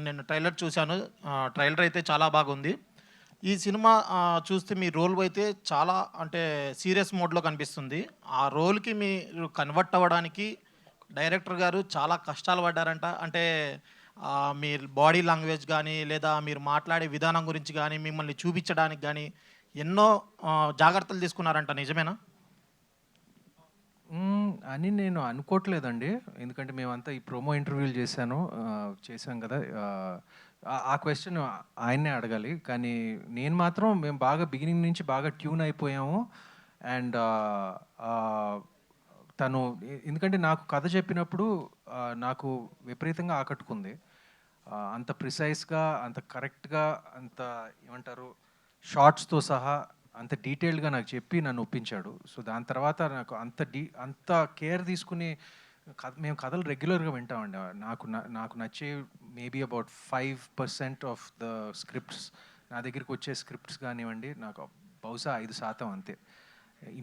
నేను ట్రైలర్ చూశాను, ట్రైలర్ అయితే చాలా బాగుంది. ఈ సినిమా చూస్తే మీ రోల్ అయితే చాలా అంటే సీరియస్ మోడ్లో కనిపిస్తుంది. ఆ రోల్కి మీరు కన్వర్ట్ అవ్వడానికి డైరెక్టర్ గారు చాలా కష్టాలు పడ్డారంట. అంటే మీ బాడీ లాంగ్వేజ్ కానీ, లేదా మీరు మాట్లాడే విధానం గురించి కానీ, మిమ్మల్ని చూపించడానికి కానీ ఎన్నో జాగ్రత్తలు తీసుకున్నారంట, నిజమేనా? అని నేను అనుకోవట్లేదండి. ఎందుకంటే మేమంతా ఈ ప్రోమో ఇంటర్వ్యూలు చేశాం కదా. ఆ క్వశ్చన్ ఆయన్నే అడగాలి. కానీ నేను మాత్రం మేము బాగా బిగినింగ్ నుంచి బాగా ట్యూన్ అయిపోయాము. అండ్ తను ఎందుకంటే నాకు కథ చెప్పినప్పుడు నాకు విపరీతంగా ఆకట్టుకుంది. అంత ప్రిసైజ్గా, అంత కరెక్ట్గా, అంత ఏమంటారు షార్ట్స్తో సహా అంత డీటెయిల్డ్గా నాకు చెప్పి నన్ను ఒప్పించాడు. సో దాని తర్వాత నాకు అంత కేర్ తీసుకుని మేము కథలు రెగ్యులర్గా వింటామండి. నాకు నచ్చే maybe about 5% of the scripts నా దగ్గరికి వచ్చే స్క్రిప్ట్స్ కానివ్వండి, నాకు బహుశా 5% అంతే.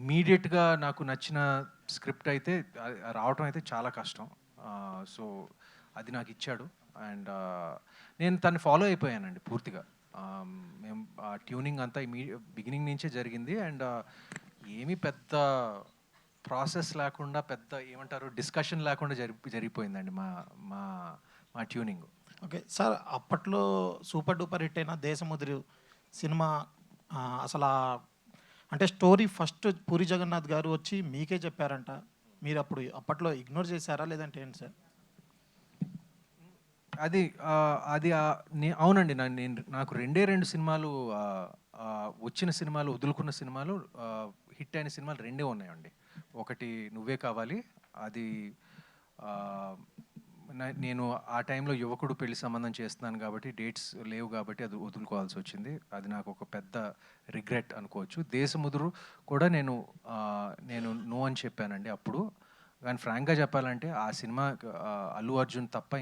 ఇమీడియట్గా నాకు నచ్చిన స్క్రిప్ట్ అయితే రావటం అయితే చాలా కష్టం. సో అది నాకు ఇచ్చాడు. అండ్ నేను తను ఫాలో అయిపోయానండి పూర్తిగా. మేము ఆ ట్యూనింగ్ అంతా బిగినింగ్ నుంచే జరిగింది. అండ్ ఏమీ పెద్ద ప్రాసెస్ లేకుండా, పెద్ద ఏమంటారు డిస్కషన్ లేకుండా జరిగిపోయిందండి మా మా మా ట్యూనింగ్. ఓకే సార్, అప్పట్లో సూపర్ డూపర్ హిట్ అయిన దేశముద్రి సినిమా అసలు అంటే స్టోరీ ఫస్ట్ పూరి జగన్నాథ్ గారు వచ్చి మీకే చెప్పారంట. మీరు అప్పట్లో ఇగ్నోర్ చేశారా లేదంటే ఏంటి సార్? అది అవునండి. నాకు 2 సినిమాలు వచ్చిన సినిమాలు, వదులుకున్న సినిమాలు, హిట్ అయిన సినిమాలు 2 ఉన్నాయండి. ఒకటి నువ్వే కావాలి, అది నేను ఆ టైంలో యువకుడు పెళ్లి సంబంధం చేస్తున్నాను కాబట్టి డేట్స్ లేవు కాబట్టి అది వదులుకోవాల్సి వచ్చింది. అది నాకు ఒక పెద్ద రిగ్రెట్ అనుకోవచ్చు. దేశముదురు కూడా నేను నో అని చెప్పానండి అప్పుడు. కానీ ఫ్రాంక్గా చెప్పాలంటే ఆ సినిమా అల్లు అర్జున్ తప్ప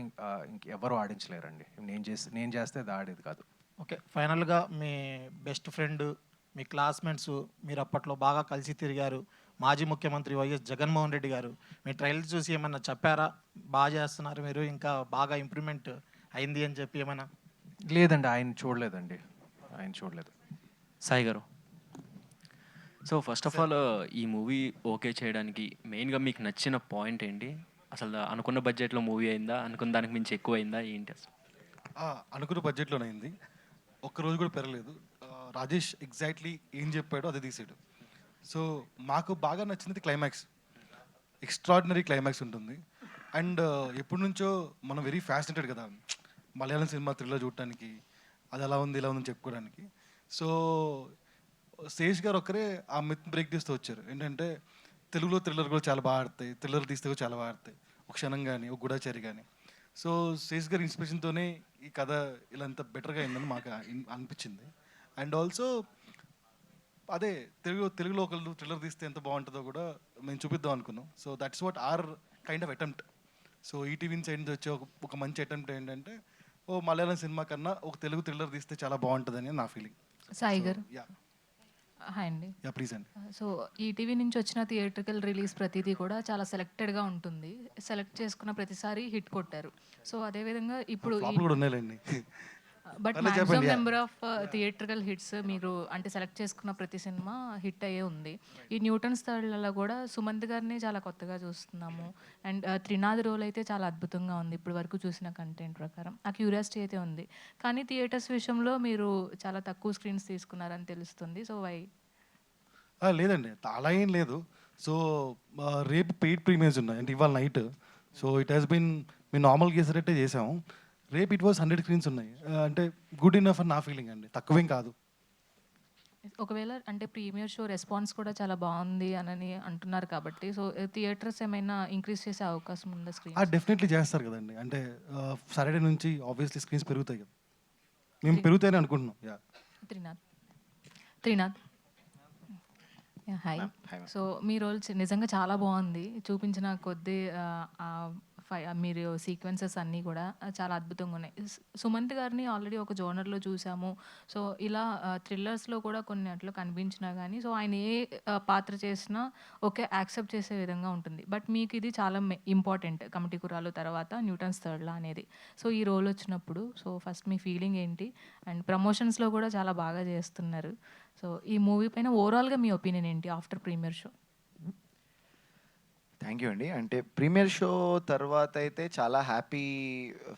ఇంకెవరు ఆడించలేరండి. నేను చేస్తే అది ఆడేది కాదు. ఓకే, ఫైనల్గా మీ బెస్ట్ ఫ్రెండ్, మీ క్లాస్మేట్స్, మీరు అప్పట్లో బాగా కలిసి తిరిగారు మాజీ ముఖ్యమంత్రి వైఎస్ జగన్మోహన్ రెడ్డి గారు, మీ ట్రైలర్ చూసి ఏమన్నా చెప్పారా బాగా చేస్తున్నారు మీరు, ఇంకా బాగా ఇంప్రూవ్మెంట్ అయింది అని చెప్పి ఏమైనా? లేదండి, ఆయన చూడలేదు. సాయి గారు, సో ఫస్ట్ ఆఫ్ ఆల్ ఈ మూవీ ఓకే చేయడానికి మెయిన్గా మీకు నచ్చిన పాయింట్ ఏంటి? అసలు అనుకున్న బడ్జెట్లో మూవీ అయిందా, అనుకున్న దానికి మించి ఎక్కువ అయిందా ఏంటి అసలు? అనుకున్న బడ్జెట్లోనే అయింది, ఒక్కరోజు కూడా పెరగలేదు. రాజేష్ ఎగ్జాక్ట్లీ ఏం చెప్పాడో అది తీసాడు. సో మాకు బాగా నచ్చినది క్లైమాక్స్, ఎక్స్ట్రాడినరీ క్లైమాక్స్ ఉంటుంది. అండ్ ఎప్పటి నుంచో మనం వెరీ ఫ్యాసినేటెడ్ కదా మలయాళం సినిమా థ్రిల్లర్ చూడటానికి, అది ఎలా ఉంది ఇలా ఉందని చెప్పుకోవడానికి. సో శేష్ గారు ఒక్కరే ఆ మిత్ బ్రేక్ చేస్తూ వచ్చారు. ఏంటంటే తెలుగులో థ్రిల్లర్ కూడా చాలా బాగా ఆడతాయి, థ్రిల్లర్ తీస్తే కూడా చాలా బాగా ఆడతాయి, ఒక క్షణం కానీ ఒక గూఢచారి కానీ. సో శేష్ గారి ఇన్స్పిరేషన్తోనే ఈ కథ ఇలా అంత బెటర్గా అయిందని మాకు అనిపించింది. అండ్ ఆల్సో అదే తెలుగులో ఒకళ్ళు థ్రిల్లర్ తీస్తే ఎంత బాగుంటుందో కూడా మేము చూపిద్దాం అనుకున్నాం. So that's what our kind of attempt. So ETV side నుంచి వచ్చే ఒక మంచి అటెంప్ట్ ఏంటంటే మలయాళం సినిమా కన్నా ఒక తెలుగు థ్రిల్లర్ తీస్తే చాలా బాగుంటుందని నా ఫీలింగ్. సాయి గారు, హాయ్ అండి. ప్లీజ్ అండి. సో ఈటీవీ నుంచి వచ్చిన థియేట్రికల్ రిలీజ్ ప్రతిదీ కూడా చాలా సెలెక్టెడ్గా ఉంటుంది. సెలెక్ట్ చేసుకున్న ప్రతిసారి హిట్ కొట్టారు. సో అదేవిధంగా ఇప్పుడు but maximum number of theatrical hits మీరు అంటే సెలెక్ట్ చేసుకున్న ప్రతి సినిమా హిట్ అయ్యే ఉంది. ఈ న్యూటన్స్ థర్డ్లలో కూడా సుమంత్ గారిని చాలా కొత్తగా చూస్తున్నాము. అండ్ త్రినాథ్ రోల్ అయితే చాలా అద్భుతంగా ఉంది ఇప్పుడు వరకు చూసిన కంటెంట్ ప్రకారం. ఆ క్యూరియాసిటీ అయితే ఉంది. కానీ థియేటర్స్ విషయంలో మీరు చాలా తక్కువ స్క్రీన్స్ తీసుకున్నారని తెలుస్తుంది. So why? లేదండి, అలా ఏం లేదు. సో రేపు పెయిడ్ ప్రీమియర్స్ ఉన్నాయి, అంటే ఇవాళ night. So it has been మేము నార్మల్ గేసరేటే చేసాము. రేపు ఇట్ వాజ్ 100 స్క్రీన్స్ ఉన్నాయి, అంటే గుడ్ ఇనఫ్ అని నా ఫీలింగ్ అండి, తక్కువేం కాదు. ఒకవేళ అంటే ప్రీమియర్ షో రెస్పాన్స్ కూడా చాలా బాగుంది అని అంటున్నారు కాబట్టి సో థియేటర్స్ ఏమైనా ఇంక్రీజ్ చేసే అవకాశం ఉందా స్క్రీన్? డెఫినెట్లీ చేస్తారు కదండి, అంటే సాటర్డే నుంచి ఆబ్వియస్లీ స్క్రీన్స్ పెరుగుతాయి కదా, మేము పెరుగుతాయని అనుకుంటున్నాం. త్రినాథ్ హాయ్. సో మీ రోల్ నిజంగా చాలా బాగుంది, చూపించిన కొద్దీ మీరు సీక్వెన్సెస్ అన్నీ కూడా చాలా అద్భుతంగా ఉన్నాయి. సుమంత్ గారిని ఆల్రెడీ ఒక జోనర్లో చూసాము. సో ఇలా థ్రిల్లర్స్లో కూడా కొన్ని అట్లు కనిపించినా కానీ సో ఆయన ఏ పాత్ర చేసినా ఓకే యాక్సెప్ట్ చేసే విధంగా ఉంటుంది. బట్ మీకు ఇది చాలా ఇంపార్టెంట్, కమిటీ కుర్రాలు తర్వాత న్యూటన్స్ థర్డ్లా అనేది. సో ఈ రోల్ వచ్చినప్పుడు సో ఫస్ట్ మీ ఫీలింగ్ ఏంటి? అండ్ ప్రమోషన్స్లో కూడా చాలా బాగా చేస్తున్నారు. సో ఈ మూవీ పైన ఓవరాల్గా మీ ఒపీనియన్ ఏంటి after premiere show? Thank you అండి. అంటే ప్రీమియర్ షో తర్వాత అయితే చాలా హ్యాపీ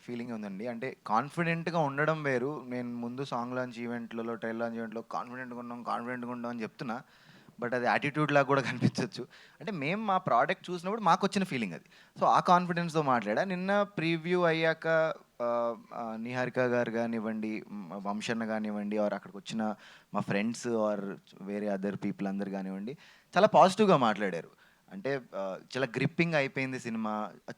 ఫీలింగ్ ఉందండి. అంటే కాన్ఫిడెంట్గా ఉండడం వేరు. నేను ముందు సాంగ్ లాంచ్ ఈవెంట్లలో, ట్రైలర్ లాంచ్ ఈవెంట్లో కాన్ఫిడెంట్గా ఉన్నాం అని చెప్తున్నా. బట్ అది యాటిట్యూడ్ లాగా కూడా కనిపించవచ్చు. అంటే మేము మా ప్రోడక్ట్ చూసినప్పుడు మాకు వచ్చిన ఫీలింగ్ అది. సో ఆ కాన్ఫిడెన్స్తో మాట్లాడా. నిన్న ప్రీవ్యూ అయ్యాక నిహారిక గారు కానివ్వండి, వంశన్న కానివ్వండి, ఆర్ అక్కడికి వచ్చిన మా ఫ్రెండ్స్ ఆర్ వేరే అదర్ పీపుల్ అందరు కానివ్వండి చాలా పాజిటివ్గా మాట్లాడారు. అంటే చాలా గ్రిప్పింగ్ అయిపోయింది సినిమా,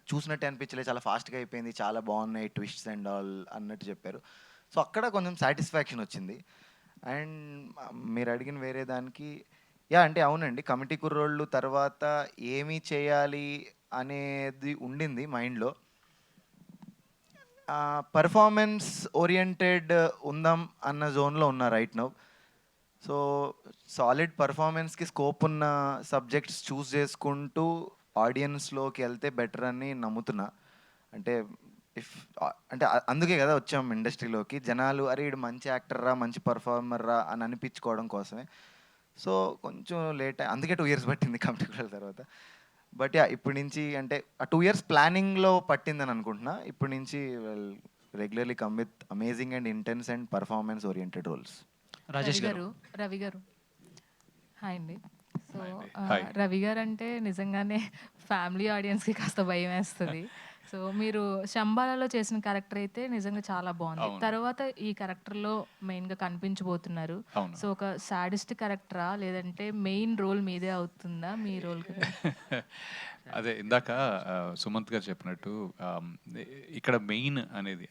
చూసినట్టు అనిపించలేదు, చాలా ఫాస్ట్గా అయిపోయింది, చాలా బాగున్నాయి ట్విస్ట్స్ అండ్ ఆల్ అన్నట్టు చెప్పారు. సో అక్కడ కొంచెం సాటిస్ఫాక్షన్ వచ్చింది. అండ్ మీరు అడిగిన వేరే దానికి అంటే అవునండి, కమిటీ కుర్రోళ్ళు తర్వాత ఏమి చేయాలి అనేది ఉండింది మైండ్లో. పర్ఫార్మెన్స్ ఓరియంటెడ్ ఉందాం అన్న జోన్లో ఉన్నా రైట్ నౌ. సో సాలిడ్ పర్ఫార్మెన్స్కి స్కోప్ ఉన్న సబ్జెక్ట్స్ చూస్ చేసుకుంటూ ఆడియన్స్లోకి వెళ్తే బెటర్ అని నమ్ముతున్నా. అంటే ఇఫ్ అంటే అందుకే కదా వచ్చాం ఇండస్ట్రీలోకి. జనాలు అరే ఈడు మంచి యాక్టర్ రా, మంచి పర్ఫార్మర్ రా అని అనిపించుకోవడం కోసమే. సో కొంచెం లేట్ అందుకే 2 ఇయర్స్ పట్టింది కంప్యూటర్ తర్వాత. బట్ యా ఇప్పటి నుంచి అంటే ఆ 2 ఇయర్స్ ప్లానింగ్లో పట్టిందని అనుకుంటున్నా. ఇప్పటి నుంచి regularly come with amazing and intense and performance oriented roles. Ravi garu hi అండి. So Hi. రవి గారు అంటే నిజంగానే ఫ్యామిలీ ఆడియన్స్కి కాస్త భయం వేస్తుంది. సో మీరు శంబాలలో చేసిన క్యారెక్టర్ అయితే నిజంగా చాలా బాగుంది. అవును. తర్వాత ఈ క్యారెక్టర్లో మెయిన్గా కనిపించబోతున్నారు. అవును. సో ఒక సాడిస్ట్ క్యారెక్టరా లేదంటే మెయిన్ రోల్ మీదే అవుతుందా మీ రోల్? అదే ఇందాక సుమంత్ గారు చెప్పినట్టు ఇక్కడ మెయిన్ అనేది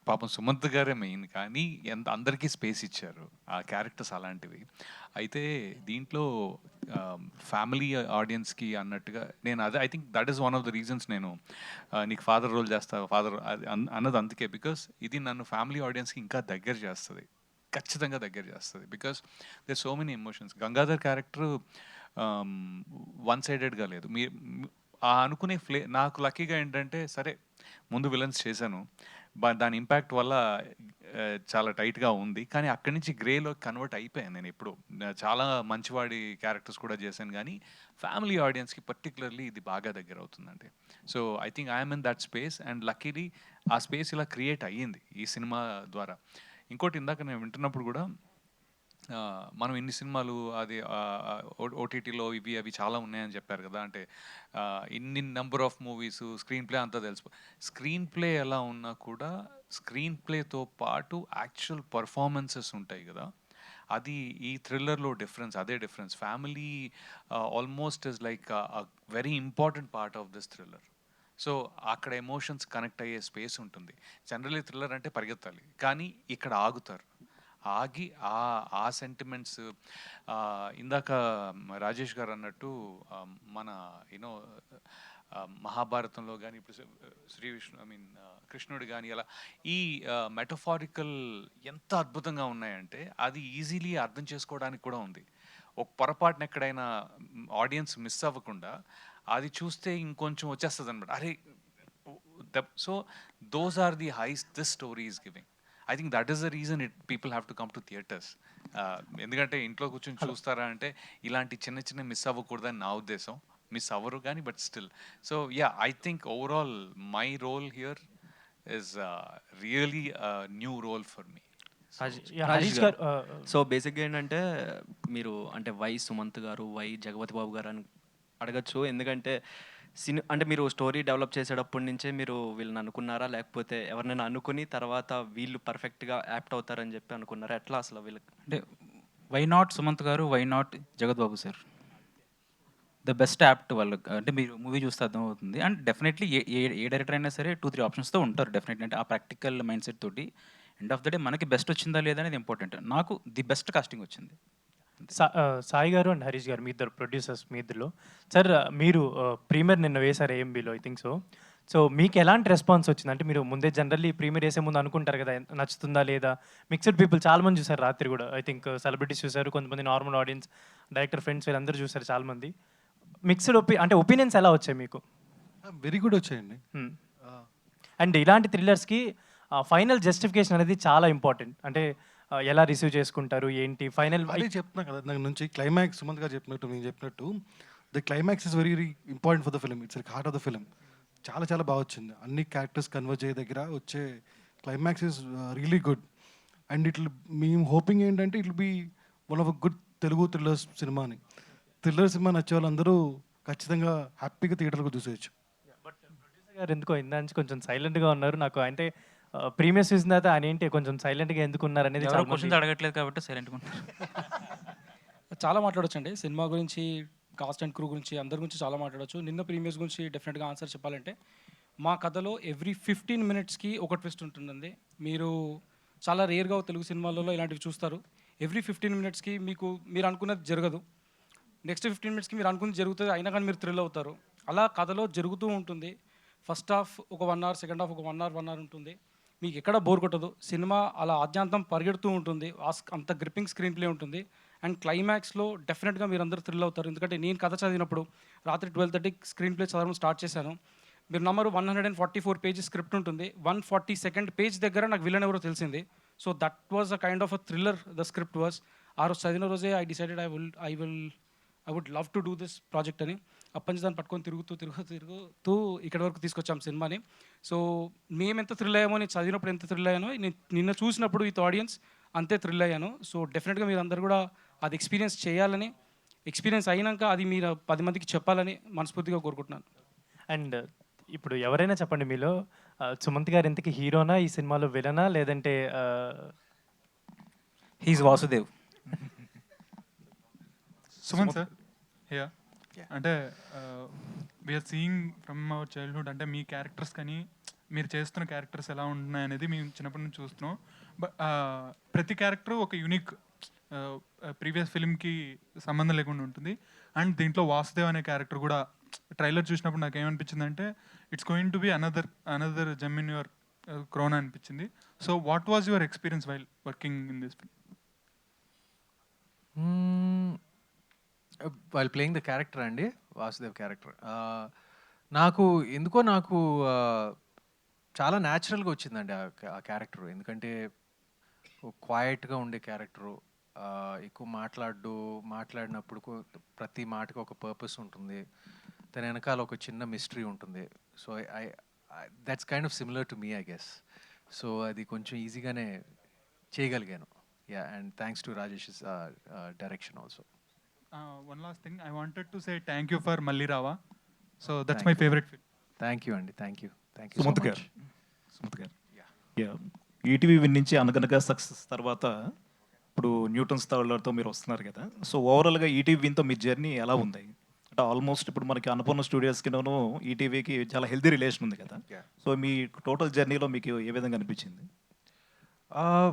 పాపం సుమంత్ గారే మెయిన్, కానీ ఎంత అందరికీ స్పేస్ ఇచ్చారు ఆ క్యారెక్టర్స్ అలాంటివి. అయితే దీంట్లో ఫ్యామిలీ ఆడియన్స్కి అన్నట్టుగా నేను అదే I think that is one of the reasons నేను నీకు ఫాదర్ రోల్ చేస్తా ఫాదర్ అన్నది అందుకే. బికాస్ ఇది నన్ను ఫ్యామిలీ ఆడియన్స్కి ఇంకా దగ్గర చేస్తుంది, ఖచ్చితంగా దగ్గర చేస్తుంది. Because they so many emotions. Gangadhar character one సైడెడ్గా లేదు. ఆ అనుకునే నాకు లక్కీగా ఏంటంటే సరే ముందు విలన్స్ చేశాను, దాని ఇంపాక్ట్ వల్ల చాలా టైట్గా ఉంది, కానీ అక్కడి నుంచి గ్రేలో కన్వర్ట్ అయిపోయాను. నేను ఇప్పుడు చాలా మంచివాడి క్యారెక్టర్స్ కూడా చేశాను, కానీ ఫ్యామిలీ ఆడియన్స్కి పర్టికులర్లీ ఇది బాగా దగ్గర అవుతుందండి. So I think I'm in that space and luckily ఆ స్పేస్ ఇలా క్రియేట్ అయ్యింది ఈ సినిమా ద్వారా. ఇంకోటి ఇందాక నేను వింటున్నప్పుడు కూడా మనం ఇన్ని సినిమాలు అది ఓటీటీలో ఇవి అవి చాలా ఉన్నాయని చెప్పారు కదా. అంటే ఇన్ని number of movies, screen play అంతా తెలుసు. స్క్రీన్ ప్లే ఎలా ఉన్నా కూడా స్క్రీన్ ప్లేతో పాటు యాక్చువల్ పర్ఫార్మెన్సెస్ ఉంటాయి కదా, అది ఈ థ్రిల్లర్లో డిఫరెన్స్. అదే difference. Family almost is like very important part of this thriller. So అక్కడ ఎమోషన్స్ కనెక్ట్ అయ్యే స్పేస్ ఉంటుంది. జనరల్లీ థ్రిల్లర్ అంటే పరిగెత్తాలి, కానీ ఇక్కడ ఆగుతారు. ఆగి ఆ సెంటిమెంట్స్ ఇందాక రాజేష్ గారు అన్నట్టు మన యూనో మహాభారతంలో కానీ ఇప్పుడు శ్రీ విష్ణు కృష్ణుడు కానీ అలా ఈ మెటఫారికల్ ఎంత అద్భుతంగా ఉన్నాయంటే అది ఈజీలీ అర్థం చేసుకోవడానికి కూడా ఉంది. ఒక పొరపాటున ఎక్కడైనా ఆడియన్స్ మిస్ అవ్వకుండా అది చూస్తే ఇంకొంచెం వచ్చేస్తుంది అనమాట. అరే so those are the highs this story is giving. I think that is the reason people have to come to theatres. ఎందుకంటే ఇంట్లో కూర్చొని చూస్తారా అంటే ఇలాంటి చిన్న చిన్న మిస్ అవ్వకూడదని నా ఉద్దేశం. మిస్ అవ్వరు కానీ but still. So yeah I think overall my role here is really new role for me. So బేసిక్గా ఏంటంటే మీరు అంటే వై సుమంత్ గారు, వై జగపతి బాబు గారు అని అడగచ్చు. ఎందుకంటే అంటే మీరు స్టోరీ డెవలప్ చేసేటప్పటి నుంచే మీరు వీళ్ళని అనుకున్నారా, లేకపోతే ఎవరినైనా అనుకుని తర్వాత వీళ్ళు పర్ఫెక్ట్గా యాప్ట్ అవుతారని చెప్పి అనుకున్నారా? ఎట్లా అసలు వీళ్ళకి అంటే వై నాట్ సుమంత్ గారు, వై నాట్ జగత్ బాబు సార్? ద బెస్ట్ యాప్ట్ వాళ్ళు. అంటే మీరు మూవీ చూస్తే అర్థమవుతుంది. అండ్ డెఫినెట్లీ ఏ డైరెక్టర్ అయినా సరే 2-3 ఆప్షన్స్తో ఉంటారు డెఫినెట్లీ. అంటే ఆ ప్రాక్టికల్ మైండ్ సెట్ తోటి ఎండ్ ఆఫ్ ద డే మనకి బెస్ట్ వచ్చిందా లేదా అనేది ఇంపార్టెంట్. నాకు ది బెస్ట్ కాస్టింగ్ వచ్చింది. సాయి గారు అండ్ హరీష్ గారు, మీ ఇద్దరు ప్రొడ్యూసర్స్, మీ ఇద్దరులో సార్ మీరు ప్రీమియర్ నిన్న వేశారు ఏఎంబీలో, ఐ థింక్ సో. సో మీకు ఎలాంటి రెస్పాన్స్ వచ్చింది? అంటే మీరు ముందే జనరల్లీ ప్రీమియర్ వేసే ముందు అనుకుంటారు కదా నచ్చుతుందా లేదా. మిక్స్డ్ పీపుల్ చాలామంది చూసారు రాత్రి కూడా. ఐ థింక్ సెలబ్రిటీస్ చూసారు, కొంతమంది నార్మల్ ఆడియన్స్, డైరెక్టర్ ఫ్రెండ్స్ వీళ్ళందరూ చూసారు చాలామంది. మిక్స్డ్ అంటే ఒపీనియన్స్ ఎలా వచ్చాయి మీకు? వెరీ గుడ్ వచ్చాయండి. అండ్ ఇలాంటి థ్రిల్లర్స్కి ఫైనల్ జస్టిఫికేషన్ అనేది చాలా ఇంపార్టెంట్. అంటే ఎలా రిసీవ్ చేసుకుంటారు ఏంటి ఫైనల్ అదే చెప్తున్నా కదా దాని నుంచి. క్లైమాక్స్ సుమంత్ గారు చెప్పినట్టు, నేను చెప్పినట్టు the climax is very important for the film. It's like heart of the film. చాలా చాలా బాగా వచ్చింది. అన్ని క్యారెక్టర్స్ కన్వర్ట్ అయ్యే దగ్గర వచ్చే climax is really good. And it మేము హోపింగ్ ఏంటంటే it will be one of a good Telugu thriller సినిమాని. థ్రిల్లర్ సినిమా నచ్చే వాళ్ళందరూ ఖచ్చితంగా హ్యాపీగా థియేటర్లో చూసేయచ్చు. బట్ ప్రొడ్యూసర్ గారు ఎందుకో ఇందా నుంచి కొంచెం సైలెంట్గా ఉన్నారు. నాకు అంటే ప్రీమియర్స్ చూసిన తర్వాత ఆయన ఏంటి కొంచెం సైలెంట్గా ఎందుకు ఉన్నారు అనేది క్వశ్చన్స్ అడగట్లేదు కాబట్టి సైలెంట్గా ఉన్నారు. చాలా మాట్లాడొచ్చండి సినిమా గురించి, కాస్ట్ అండ్ క్రూ గురించి, అందరి గురించి చాలా మాట్లాడవచ్చు. నిన్న ప్రీమియర్స్ గురించి డెఫినెట్గా ఆన్సర్ చెప్పాలంటే మా కథలో ఎవ్రీ 15 minutesకి ఒక ట్విస్ట్ ఉంటుందండి. మీరు చాలా రేర్గా తెలుగు సినిమాలలో ఇలాంటివి చూస్తారు. ఎవ్రీ 15 minutesకి మీరు అనుకున్నది జరగదు, నెక్స్ట్ 15 minutesకి మీరు అనుకున్నది జరుగుతుంది, అయినా కానీ మీరు థ్రిల్ అవుతారు. అలా కథలో జరుగుతూ ఉంటుంది. ఫస్ట్ హాఫ్ ఒక 1 hour, సెకండ్ హాఫ్ ఒక 1 hour ఉంటుంది. మీకు ఎక్కడ బోర్ కొట్టదు. సినిమా అలా ఆద్యాంతం పరిగెడుతూ ఉంటుంది. అంత గ్రిప్పింగ్ స్క్రీన్ ప్లే ఉంటుంది. అండ్ క్లైమాక్స్లో డెఫినెట్గా మీరు అందరూ థ్రిల్ అవుతారు. ఎందుకంటే నేను కథ చదివినప్పుడు రాత్రి 12:30 స్క్రీన్ ప్లే చదవడం స్టార్ట్ చేశాను. మీరు నమ్మరు 144 పేజెస్ స్క్రిప్ట్ ఉంటుంది. 142nd పేజ్ దగ్గర నాకు విలన్ ఎవరో తెలిసింది. So that was a kind of a thriller the script was. ఆ రోజు చదివిన రోజే I decided I would love to do this project అని. అప్పటి నుంచి దాన్ని పట్టుకొని తిరుగుతూ ఇక్కడ వరకు తీసుకొచ్చాం సినిమాని. సో మేము ఎంత థ్రిల్ అయ్యామో, నేను చదివినప్పుడు ఎంత థ్రిల్ అయ్యానో, నేను నిన్న చూసినప్పుడు విత్ ఆడియన్స్ అంతే థ్రిల్ అయ్యాను. సో డెఫినెట్గా మీరు అందరు కూడా అది ఎక్స్పీరియన్స్ చేయాలని, ఎక్స్పీరియన్స్ అయినాక అది మీరు 10 మందికి చెప్పాలని మనస్ఫూర్తిగా కోరుకుంటున్నాను. అండ్ ఇప్పుడు ఎవరైనా చెప్పండి మీలో సుమంత్ గారు ఇంతకీ హీరోనా, ఈ సినిమాలో విలనా, లేదంటే హీస్ వాసుదేవ్? సుమన్ సార్ అంటే we're seeing from our childhood, అంటే మీ క్యారెక్టర్స్ కానీ మీరు చేస్తున్న క్యారెక్టర్స్ ఎలా ఉంటున్నాయి అనేది మేము చిన్నప్పటి నుంచి చూస్తున్నాం. బట్ ప్రతి క్యారెక్టర్ ఒక యూనిక్ ప్రీవియస్ ఫిల్మ్కి సంబంధం లేకుండా ఉంటుంది. అండ్ దీంట్లో వాసుదేవ్ అనే క్యారెక్టర్ కూడా ట్రైలర్ చూసినప్పుడు నాకు ఏమనిపించింది అంటే it's going to be another gem in your crown అనిపించింది. So what was your experience while working in this film? While playing the character అండి, వాసుదేవ్ క్యారెక్టర్ నాకు చాలా న్యాచురల్గా వచ్చిందండి ఆ క్యారెక్టర్. ఎందుకంటే క్వైట్గా ఉండే క్యారెక్టరు, ఎక్కువ మాట్లాడినప్పుడు ప్రతి మాటకి ఒక పర్పస్ ఉంటుంది, తన వెనకాల ఒక చిన్న మిస్టరీ ఉంటుంది. So that's kind of similar to me I guess. So అది కొంచెం ఈజీగానే చేయగలిగాను. Yeah, and thanks to Rajesh direction also. One last thing, I wanted to say thank you for Malli Rava. So that's my favorite film. Thank you అండి, thank you Sumanth గారు. ETV win నుంచి అనగనగా success తర్వాత ఇప్పుడు న్యూటన్స్ థర్డ్తో మీరు వస్తున్నారు కదా. So ఓవరాల్గా ఈటీవీ విన్తో మీ జర్నీ ఎలా ఉంది? అంటే ఆల్మోస్ట్ ఇప్పుడు మనకి అన్నపూర్ణ స్టూడియోస్కిను ఈటీవీకి చాలా హెల్తీ రిలేషన్ ఉంది కదా. సో మీ టోటల్ జర్నీలో మీకు ఏ విధంగా అనిపించింది?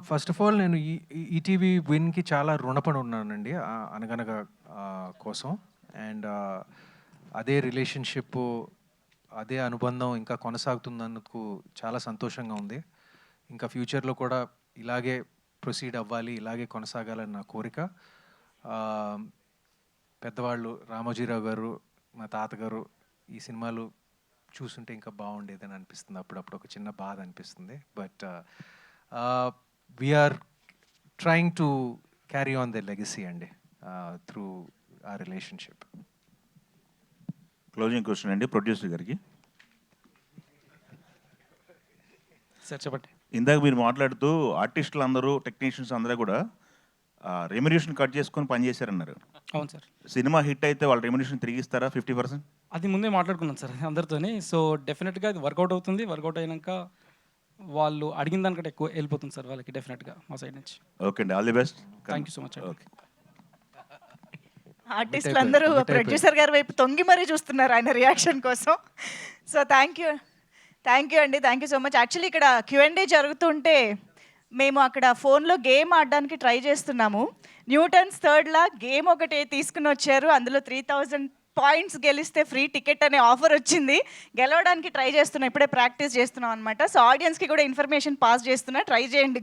ఫస్ట్ ఆఫ్ ఆల్ నేను ఈటీవీ విన్కి చాలా రుణపడి ఉన్నానండి అనగనగా కోసం. అండ్ అదే రిలేషన్షిప్, అదే అనుబంధం ఇంకా కొనసాగుతున్నందుకు చాలా సంతోషంగా ఉంది. ఇంకా ఫ్యూచర్లో కూడా ఇలాగే ప్రొసీడ్ అవ్వాలి, ఇలాగే కొనసాగాలని నా కోరిక. పెద్దవాళ్ళు రామోజీరావు గారు, మా తాతగారు ఈ సినిమాలు చూస్తుంటే ఇంకా బాగుండేదని అనిపిస్తుంది. అప్పుడప్పుడు ఒక చిన్న బాధ అనిపిస్తుంది. But we're trying to carry on the legacy అండి త్రూ ఆ రిలేషన్షిప్. క్లోజింగ్ క్వశ్చన్ అండి ప్రొడ్యూసర్ గారికి. సార్ చెప్పండి. ఇందాక మీరు మాట్లాడుతూ ఆర్టిస్టులు అందరూ, టెక్నీషియన్స్ అందరూ కూడా రెమ్యునేషన్ కట్ చేసుకొని పనిచేశారన్నారు. అవును సార్. సినిమా హిట్ అయితే వాళ్ళ రెమ్యునేషన్ తిరిగి ఇస్తారా 50%? అది ముందే మాట్లాడుకున్నాను సార్ అందరితోని. సో డెఫినెట్గా అది వర్కౌట్ అవుతుంది. వర్కౌట్ అయినాక వాళ్ళు అడిగిన దానికంటే ఎక్కువ వెళ్ళిపోతుంది సార్ వాళ్ళకి డెఫినెట్గా మా సైడ్ నుంచి. ఓకే అండి, all the best. Thank you so much. Okay. ఆర్టిస్టులు అందరూ ప్రొడ్యూసర్ గారి వైపు తొంగి మరీ చూస్తున్నారు ఆయన రియాక్షన్ కోసం. సో థ్యాంక్ యూ అండి, thank you so much. Actually ఇక్కడ Q&A జరుగుతుంటే మేము అక్కడ ఫోన్లో గేమ్ ఆడడానికి ట్రై చేస్తున్నాము. న్యూటన్స్ థర్డ్లా గేమ్ ఒకటి తీసుకుని వచ్చారు. అందులో 3000 పాయింట్స్ గెలిస్తే ఫ్రీ టికెట్ అనే ఆఫర్ వచ్చింది. గెలవడానికి ట్రై చేస్తున్నాం, ఇప్పుడే ప్రాక్టీస్ చేస్తున్నాం అనమాట. సో ఆడియన్స్కి కూడా ఇన్ఫర్మేషన్ పాస్ చేస్తున్నా, ట్రై చేయండి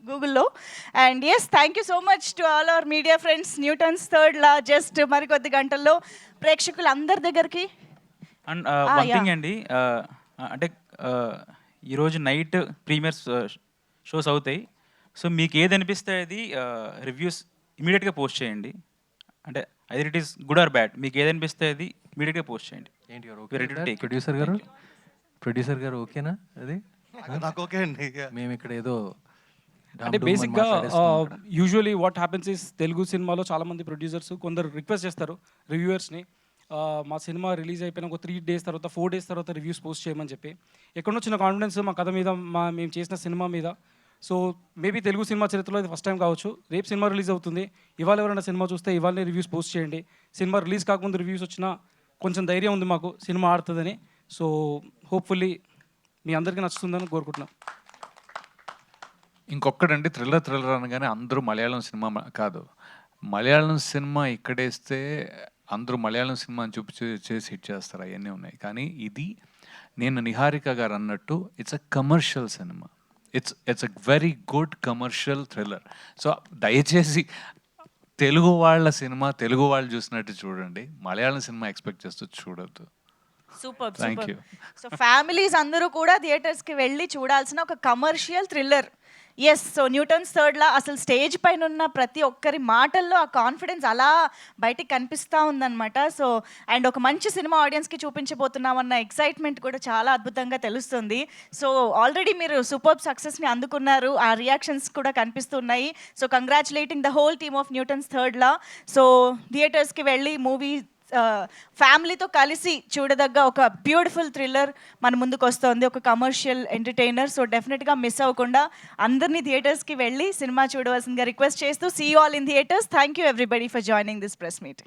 గూగుల్లో. And yes, thank you so much to all our media friends. Newton's third law just మరికొద్ది గంటల్లో ప్రేక్షకులు అందరి దగ్గరికి. అండ్ వన్ థింగ్ అండి, అంటే ఈరోజు నైట్ ప్రీమియర్స్ షోస్ అవుతాయి. సో మీకు ఏది అనిపిస్తే అది రివ్యూస్ ఇమీడియట్గా పోస్ట్ చేయండి. అంటే either it is good or bad, మీకు ఏది అనిపిస్తే అది ఇమీడియట్గా పోస్ట్ చేయండి. ప్రొడ్యూసర్ గారు ఓకేనా? అది నాకు ఓకే అండి. మేము ఇక్కడ ఏదో అంటే బేసిక్గా usually what happens is Telugu సినిమాలో చాలామంది ప్రొడ్యూసర్స్ కొందరు రిక్వెస్ట్ చేస్తారు రివ్యూవర్స్ని, మా సినిమా రిలీజ్ అయిపోయిన ఒక 3 days తర్వాత 4 days తర్వాత రివ్యూస్ పోస్ట్ చేయమని చెప్పి. ఎక్కడో వచ్చిన కాన్ఫిడెన్స్ మా కథ మీద, మేము చేసిన సినిమా మీద. సో మేబీ తెలుగు సినిమా చరిత్రలో ఇది ఫస్ట్ టైం కావచ్చు. రేపు సినిమా రిలీజ్ అవుతుంది, ఇవాళ ఎవరైనా సినిమా చూస్తే ఇవాళనే రివ్యూస్ పోస్ట్ చేయండి. సినిమా రిలీజ్ కాకముందు రివ్యూస్ వచ్చినా కొంచెం ధైర్యం ఉంది మాకు సినిమా ఆడుతుందని. సో హోప్ఫుల్లీ మీ అందరికీ నచ్చుతుందని కోరుకుంటున్నాం. ఇంకొకటండి, థ్రిల్లర్ అనగానే అందరూ మలయాళం సినిమా కాదు. మలయాళం సినిమా ఇక్కడేస్తే అందరూ మలయాళం సినిమాని చేసి హిట్ చేస్తారు, అవన్నీ ఉన్నాయి. కానీ ఇది నేను నిహారిక గారు అన్నట్టు it's a commercial cinema. It's a very good commercial thriller. So దయచేసి తెలుగు వాళ్ళ సినిమా తెలుగు వాళ్ళు చూసినట్టు చూడండి, మలయాళం సినిమా ఎక్స్పెక్ట్ చేస్తూ చూడొద్దు. Super Thank super you. So families అందరూ కూడా థియేటర్స్కి వెళ్ళి చూడాల్సిన ఒక commercial thriller. Yes, so Newton's third law అసలు స్టేజ్ పైన ఉన్న ప్రతి ఒక్కరి మాటల్లో ఆ కాన్ఫిడెన్స్ అలా బయటికి కనిపిస్తూ ఉందన్నమాట. సో అండ్ ఒక మంచి సినిమా ఆడియన్స్కి చూపించబోతున్నామన్న ఎక్సైట్మెంట్ కూడా చాలా అద్భుతంగా తెలుస్తుంది. సో ఆల్రెడీ మీరు సూపర్ సక్సెస్ని అందుకున్నారు, ఆ రియాక్షన్స్ కూడా కనిపిస్తున్నాయి. So congratulating the whole team of Newton's third law. So థియేటర్స్కి వెళ్ళి మూవీ ఫ్యామిలీతో కలిసి చూడదగ్గ ఒక బ్యూటిఫుల్ థ్రిల్లర్ మన ముందుకు వస్తుంది, ఒక కమర్షియల్ ఎంటర్టైనర్. సో డెఫినెట్గా మిస్ అవ్వకుండా అందరినీ థియేటర్స్కి వెళ్ళి సినిమా చూడవలసిందిగా రిక్వెస్ట్ చేస్తూ see you all in theatres. Thank you everybody for joining this press meet.